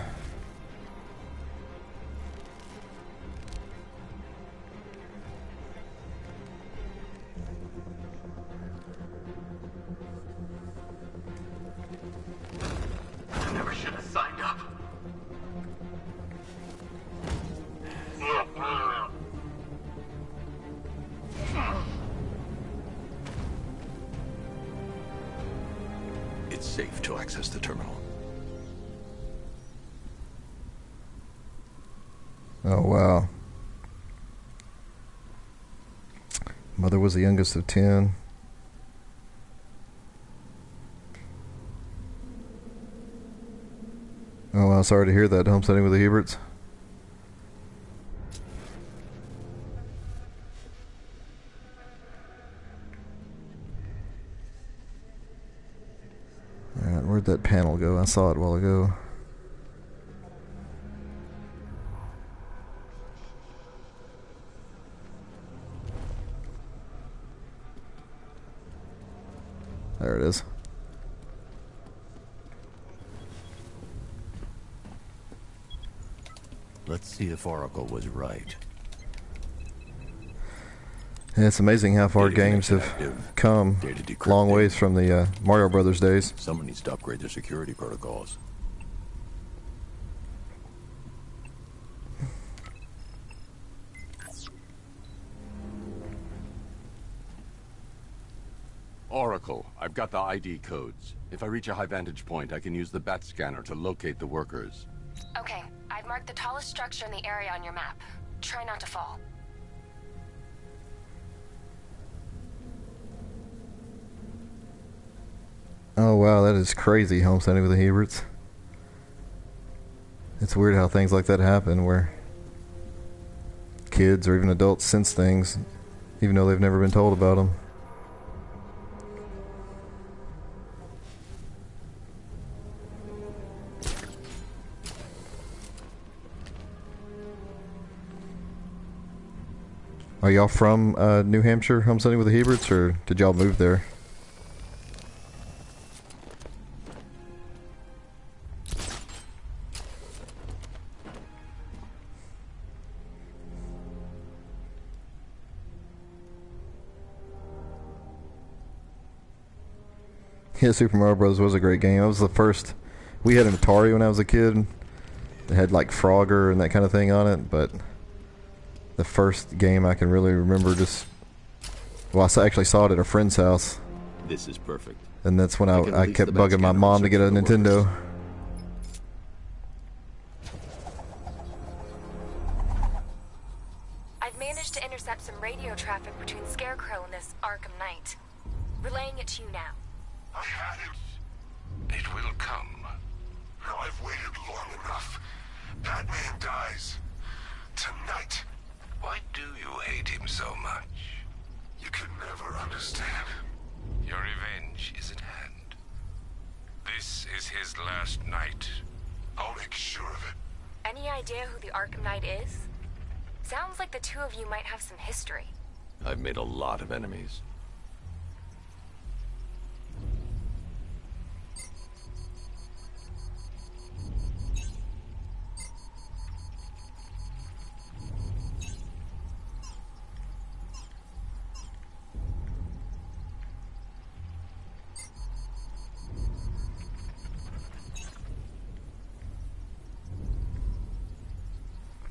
It's safe to access the terminal. Oh, wow. Mother was the youngest of 10. Oh, well, sorry to hear that. Homesteading with the Huberts. Alright, where'd that panel go? I saw it a while ago. There it is. Let's see if Oracle was right. Yeah, it's amazing how far games have come. Long ways from the Mario Brothers days. Someone needs to upgrade their security protocols. Oracle, I've got the ID codes. If I reach a high vantage point, I can use the bat scanner to locate the workers. Okay, I've marked the tallest structure in the area on your map. Try not to fall. Oh wow, that is crazy, homesteading with the Huberts. It's weird how things like that happen, where kids or even adults sense things, even though they've never been told about them. Are y'all from New Hampshire, homesteading with the Huberts, or did y'all move there? Yeah, Super Mario Bros. Was a great game. It was the first. We had an Atari when I was a kid. It had like Frogger and that kind of thing on it, but the first game I can really remember just... Well, I actually saw it at a friend's house. This is perfect. And that's when I kept bugging my mom to get a Nintendo. I've managed to intercept some radio traffic between Scarecrow and this Arkham Knight. Relaying it to you now. I had it. It will come. Now I've waited long enough. Batman dies. Tonight. Why do you hate him so much? You can never understand. Your revenge is at hand. This is his last night. I'll make sure of it. Any idea who the Arkham Knight is? Sounds like the two of you might have some history. I've made a lot of enemies.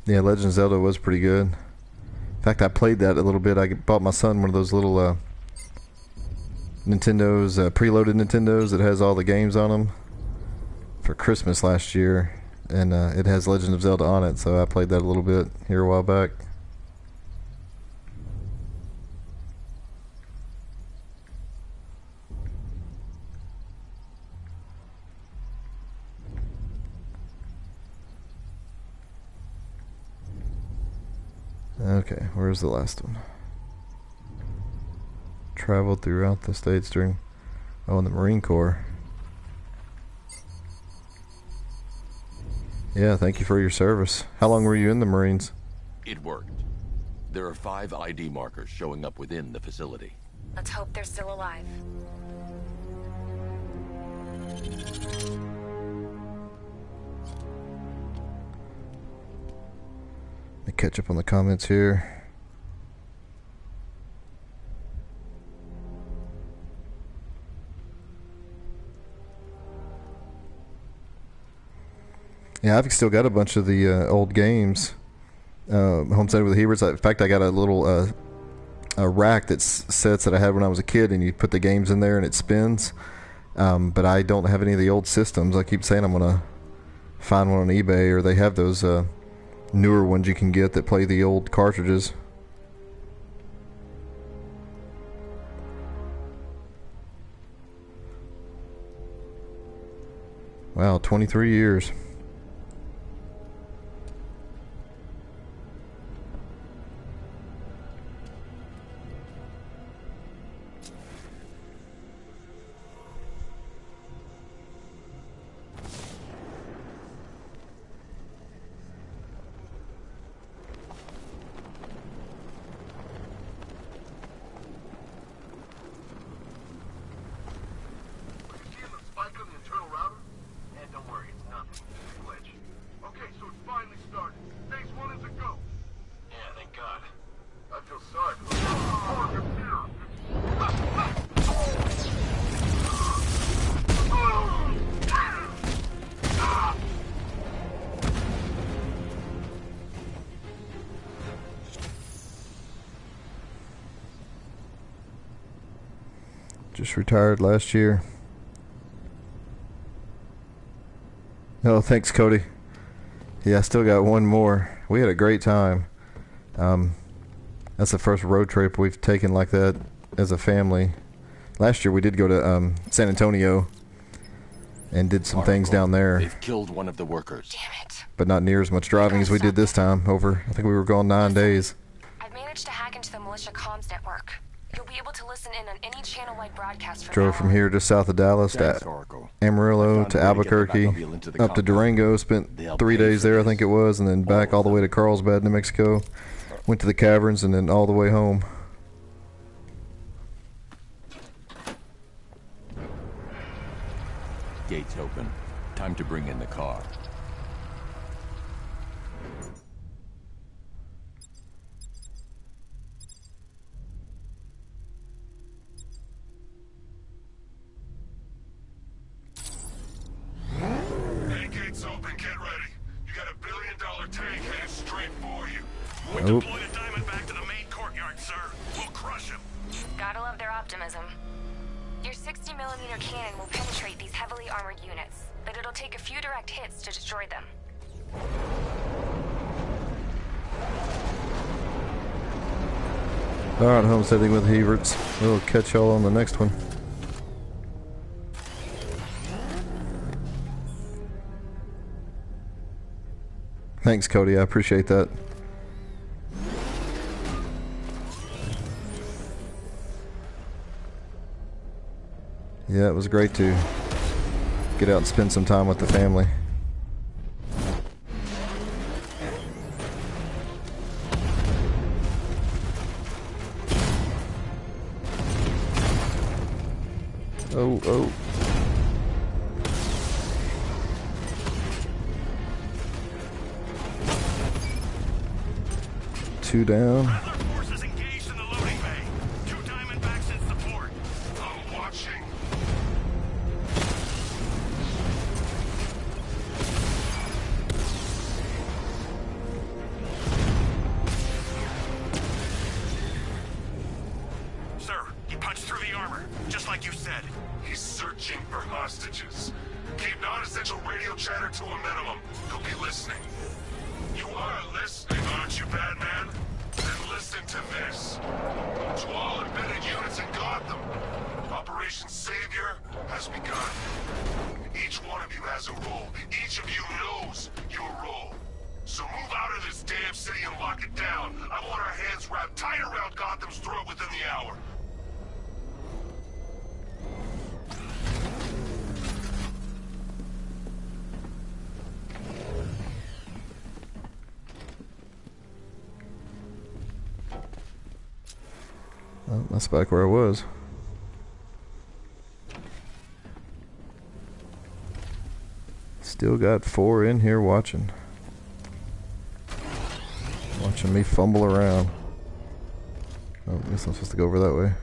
Yeah, Legend of Zelda was pretty good. In fact, I played that a little bit. I bought my son one of those little Nintendo's, preloaded Nintendos that has all the games on them for Christmas last year. And it has Legend of Zelda on it, so I played that a little bit here a while back. Okay, where's the last one? Traveled throughout the states during... Oh, in the Marine Corps. Yeah, thank you for your service. How long were you in the Marines? It worked. There are 5 ID markers showing up within the facility. Let's hope they're still alive. Let me catch up on the comments here. Yeah, I've still got a bunch of the old games. Homestead with the Heberts. In fact, I got a little a rack that sets that I had when I was a kid, and you put the games in there and it spins. But I don't have any of the old systems. I keep saying I'm going to find one on eBay, or they have those newer ones you can get that play the old cartridges. Wow, 23 years. Just retired last year. Oh, thanks, Cody. Yeah, I still got one more. We had a great time. That's the first road trip we've taken like that as a family. Last year we did go to San Antonio and did some things down there. They've killed one of the workers. Damn it. But not near as much driving as we did this time. Over, I think we were gone 9 days. I've managed to hack into the militia comms network. You'll be able to listen in on any channel-wide broadcast from Drove from here just south of Dallas to Amarillo to Albuquerque, up to Durango, spent 3 days there I think it was, and then back all the way to Carlsbad, New Mexico. Went to the caverns and then all the way home. Gates open. Time to bring in the car. Hey, gates open, get ready. You got $1 billion tank headed straight for you. We'll deploy the diamond back to the main courtyard, sir. We'll crush him. Gotta love their optimism. Your 60mm cannon will penetrate these heavily armored units, but it'll take a few direct hits to destroy them. Alright, homesteading with Heberts. We'll catch y'all on the next one. Thanks, Cody. I appreciate that. Yeah, it was great to get out and spend some time with the family. Oh, oh. Two down. Forces engaged in the loading bay. 2 Diamondbacks in support. I'm watching. Sir, he punched through the armor, just like you said. He's searching for hostages. Keep non-essential radio chatter to a minimum. He'll be listening. You are listening, aren't you, Batman? Then listen to this. To all embedded units in Gotham, Operation Savior has begun. Each one of you has a role. Each of you knows your role. So move out of this damn city and lock it down. I want our hands wrapped tight around Gotham's throat within the hour. Oh, that's back where I was. Still got 4 in here watching. Watching me fumble around. Oh, I guess I'm supposed to go over that way.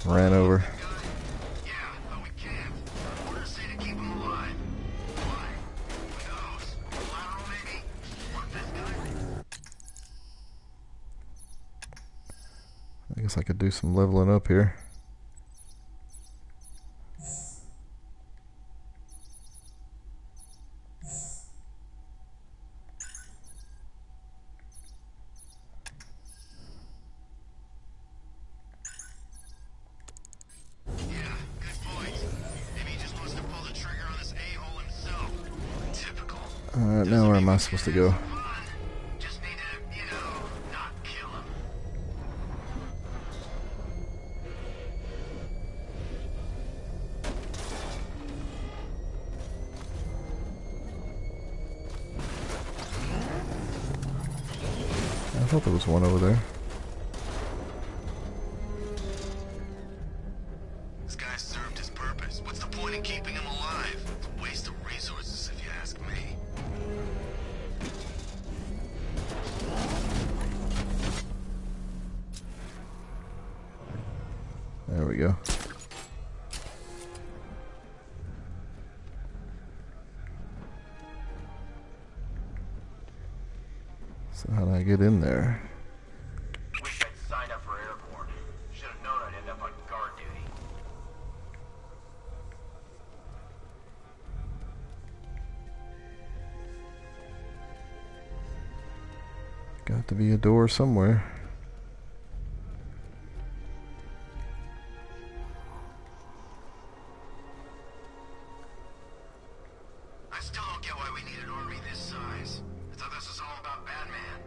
Ran over. I guess I could do some leveling up here. Alright, now where am I supposed to go? I thought there was one over there. This guy served his purpose. What's the point in keeping him alive? It's a waste of resources, if you ask me. There we go. So how do I get in there? Wish I'd signed up for airborne. Should have known I'd end up on guard duty. Got to be a door somewhere. I still don't get why we need an army this size. I thought this was all about Batman.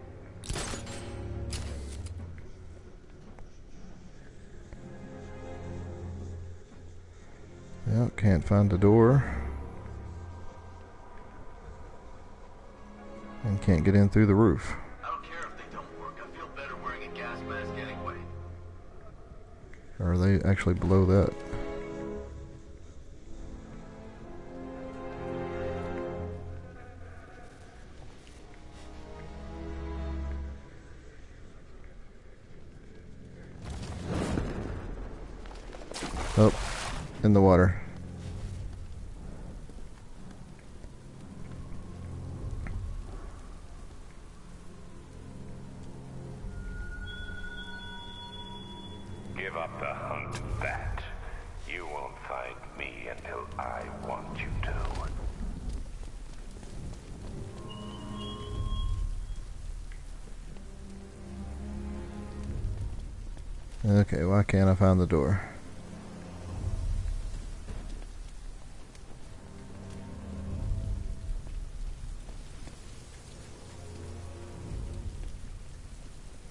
Yeah, can't find a door. And can't get in through the roof. I don't care if they don't work. I feel better wearing a gas mask anyway. Or are they actually below that? Oh, in the water. Give up the hunt, Bat. You won't find me until I want you to. Okay, why can't I find the door?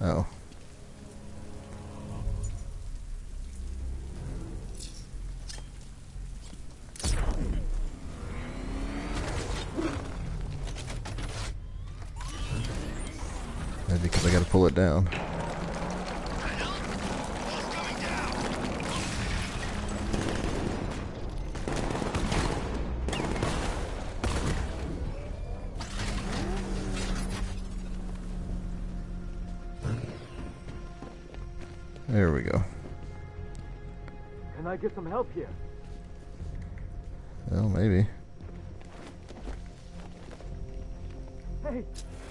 Oh. pull it down. There we go. Can I get some help here? Well, maybe. Hey,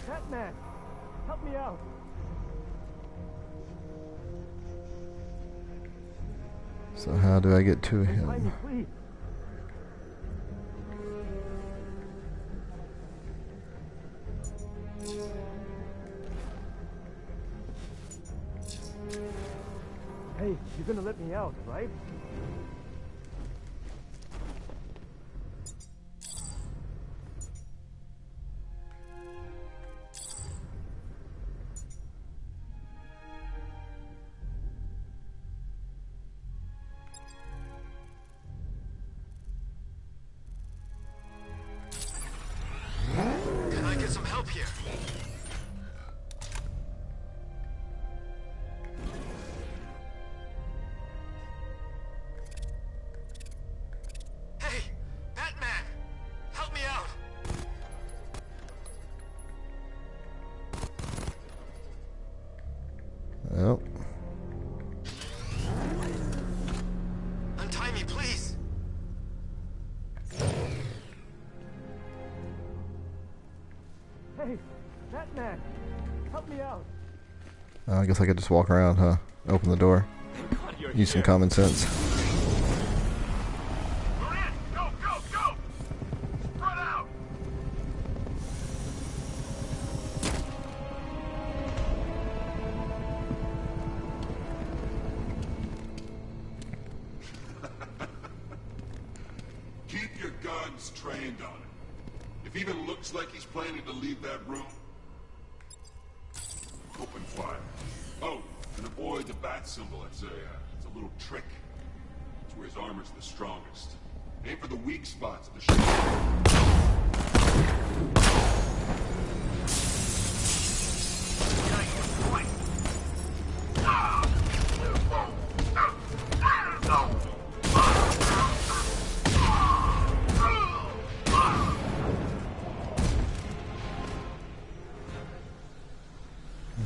Batman! Help me out! So how do I get to Find him? me, please. Hey, you're gonna let me out, right? Can I get some help here? Hey, Batman! Help me out! Well, Untie me, please! Hey, Batman! Help me out! I guess I could just walk around, huh? Open the door. Use some common sense. Go, go, go! Spread out! Keep your guns trained on him. If he even looks like he's planning to leave that room, open fire. Oh, and avoid the bat symbol. It's a little trick. It's where his armor's the strongest. Aim for the weak spots of the shield.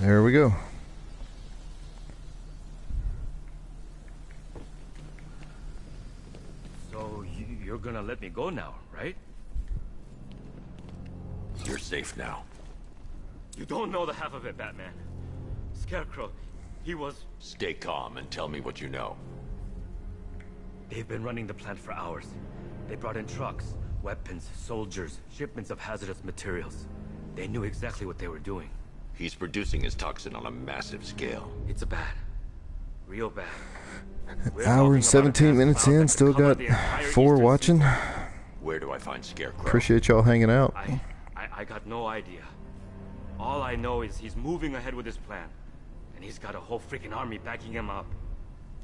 There we go. So, you're gonna let me go now, right? You're safe now. You don't know the half of it, Batman. Scarecrow, he was... Stay calm and tell me what you know. They've been running the plant for hours. They brought in trucks, weapons, soldiers, shipments of hazardous materials. They knew exactly what they were doing. He's producing his toxin on a massive scale. It's a bad. Real bad. Hour and 17 minutes in, still got 4 watching. Where do I find Scarecrow? Appreciate y'all hanging out. I got no idea. All I know is he's moving ahead with his plan. And he's got a whole freaking army backing him up.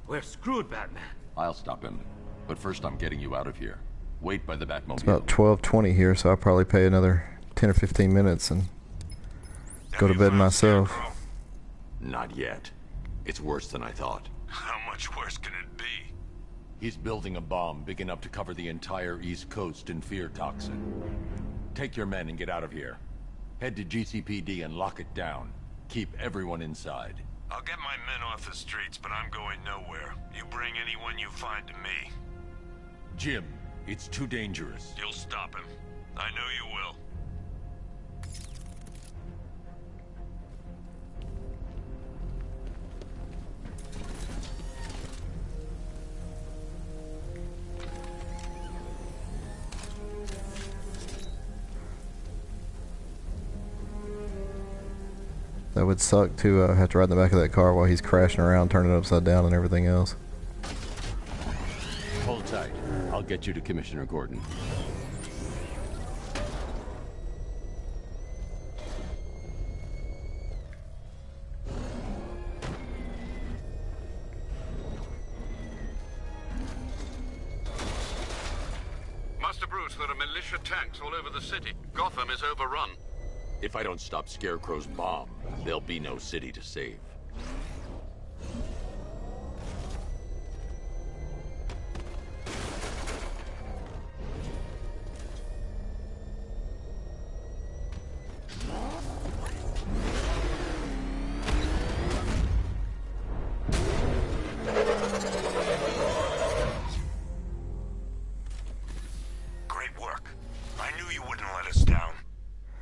We're screwed, Batman. I'll stop him. But first I'm getting you out of here. Wait by the Batmobile. It's about 12:20 here, so I'll probably pay another 10 or 15 minutes and go to bed myself. Not yet. It's worse than I thought. How much worse can it be? He's building a bomb big enough to cover the entire East Coast in fear toxin. Take your men and get out of here. Head to GCPD and lock it down. Keep everyone inside. I'll get my men off the streets, but I'm going nowhere. You bring anyone you find to me. Jim, it's too dangerous. You'll stop him. I know you will. That would suck to have to ride in the back of that car while he's crashing around, turning it upside down and everything else. Hold tight. I'll get you to Commissioner Gordon. Master Bruce, there are militia tanks all over the city. Gotham is overrun. If I don't stop Scarecrow's bomb, there'll be no city to save.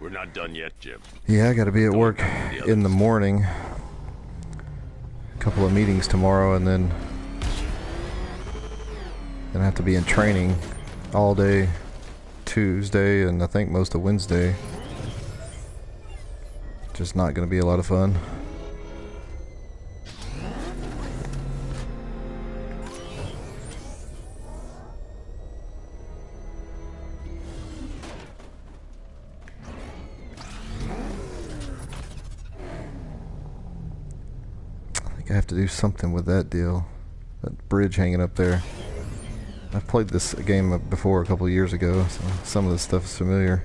We're not done yet, Jim. Yeah, I gotta be at work in the morning. A couple of meetings tomorrow, and then I have to be in training all day Tuesday and I think most of Wednesday. Just not gonna be a lot of fun. I have to do something with that deal. That bridge hanging up there. I've played this game before a couple of years ago, so some of this stuff is familiar.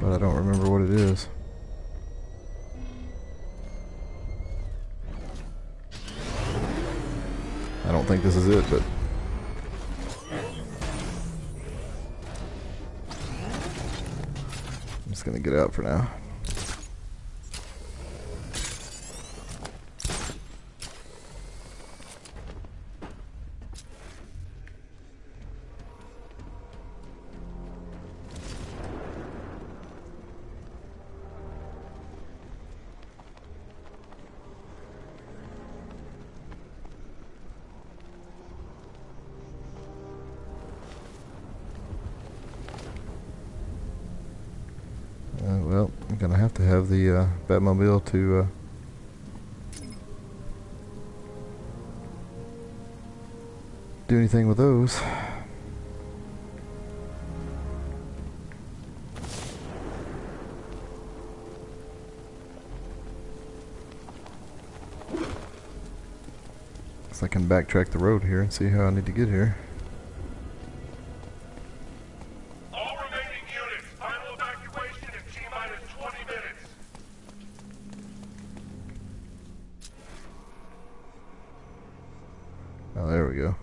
But I don't remember what it is. I don't think this is it, but I'm just gonna get out for now. Well, I'm gonna have to have the Batmobile to do anything with those. So I can backtrack the road here and see how I need to get here. Oh, there we go.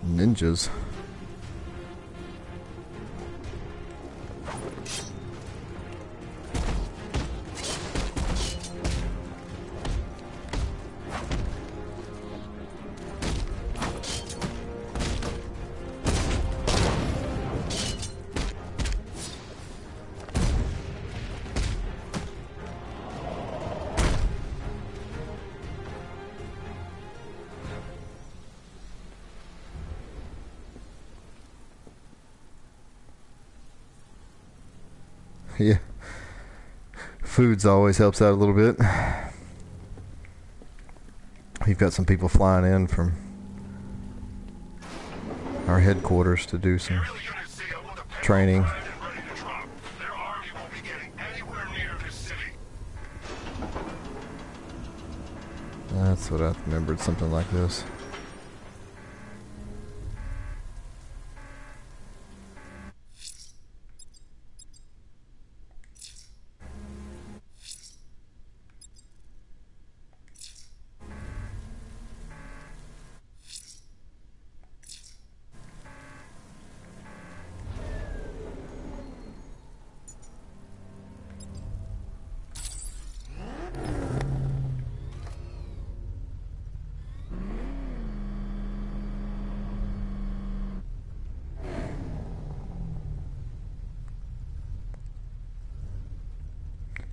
Ninjas. Yeah, foods always helps out a little bit. We've got some people flying in from our headquarters to do some training. That's what I remembered, something like this.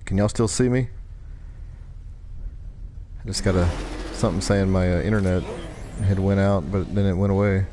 Can y'all still see me? I just got something saying my internet It had went out, but then it went away.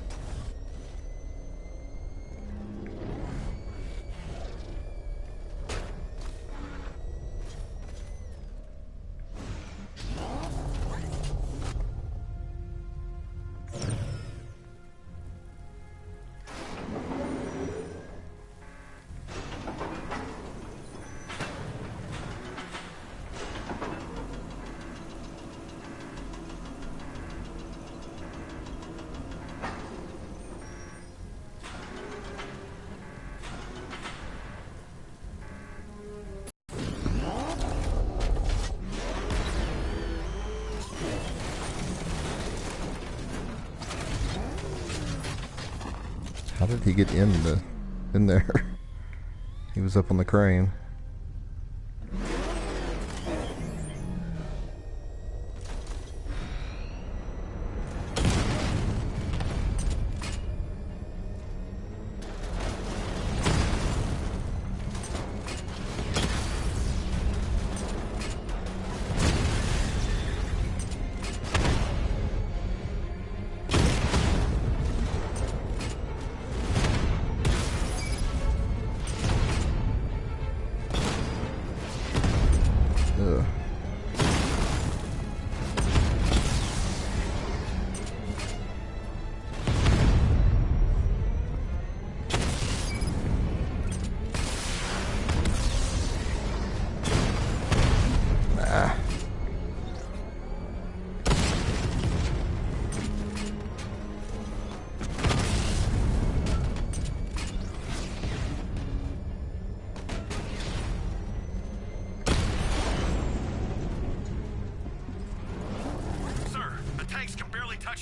How did he get in there? He was up on the crane.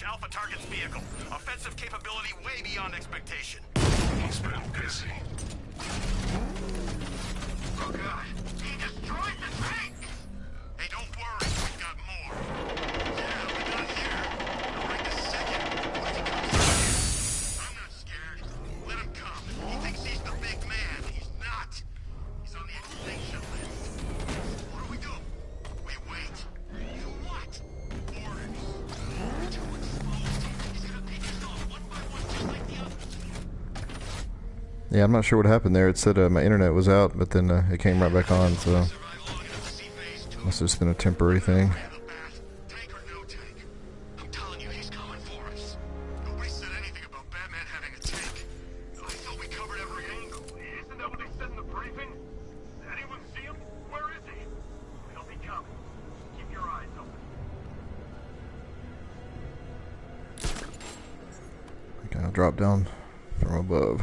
Alpha target's vehicle. Offensive capability way beyond expectation. He's been busy. Oh god, he destroyed the tank! Hey, don't worry, we've got more. Yeah, but not here. Right this second. What if he comes here? I'm not scared. Let him come. He thinks he's the big man. He's not. He's on the extinction list. What do we do? We wait. You what? Orders. Yeah, I'm not sure what happened there. It said my internet was out, but then it came right back on, so must have just been a temporary thing. Okay, I'll drop down from above.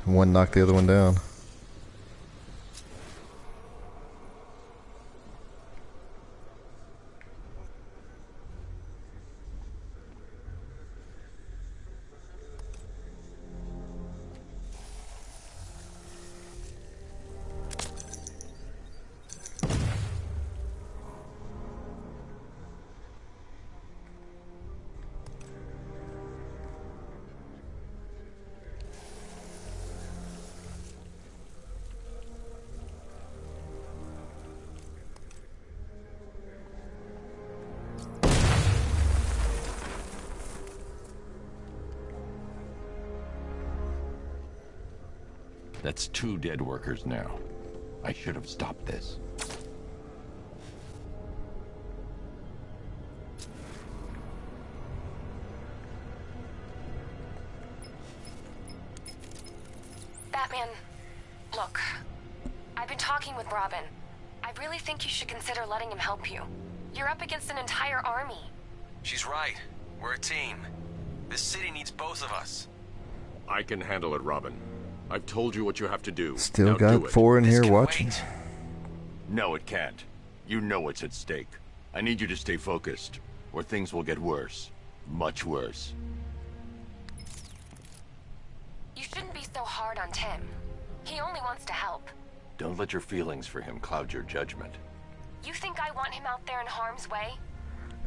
One knocked the other one down. That's 2 dead workers now. I should have stopped this. Batman, look. I've been talking with Robin. I really think you should consider letting him help you. You're up against an entire army. She's right. We're a team. This city needs both of us. I can handle it, Robin. I've told you what you have to do. Still now got 4 in here watching. No, it can't. You know what's at stake. I need you to stay focused, or things will get worse. Much worse. You shouldn't be so hard on Tim. He only wants to help. Don't let your feelings for him cloud your judgment. You think I want him out there in harm's way?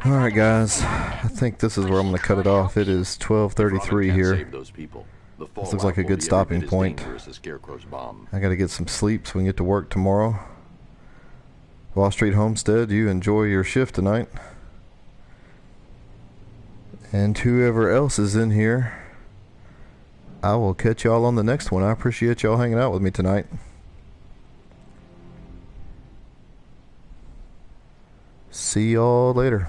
Alright guys, I think this is where I'm going to cut it off. It is 12:33 here. This looks like a good stopping point. I got to get some sleep so we can get to work tomorrow. Wall Street Homestead, you enjoy your shift tonight. And whoever else is in here, I will catch y'all on the next one. I appreciate y'all hanging out with me tonight. See y'all later.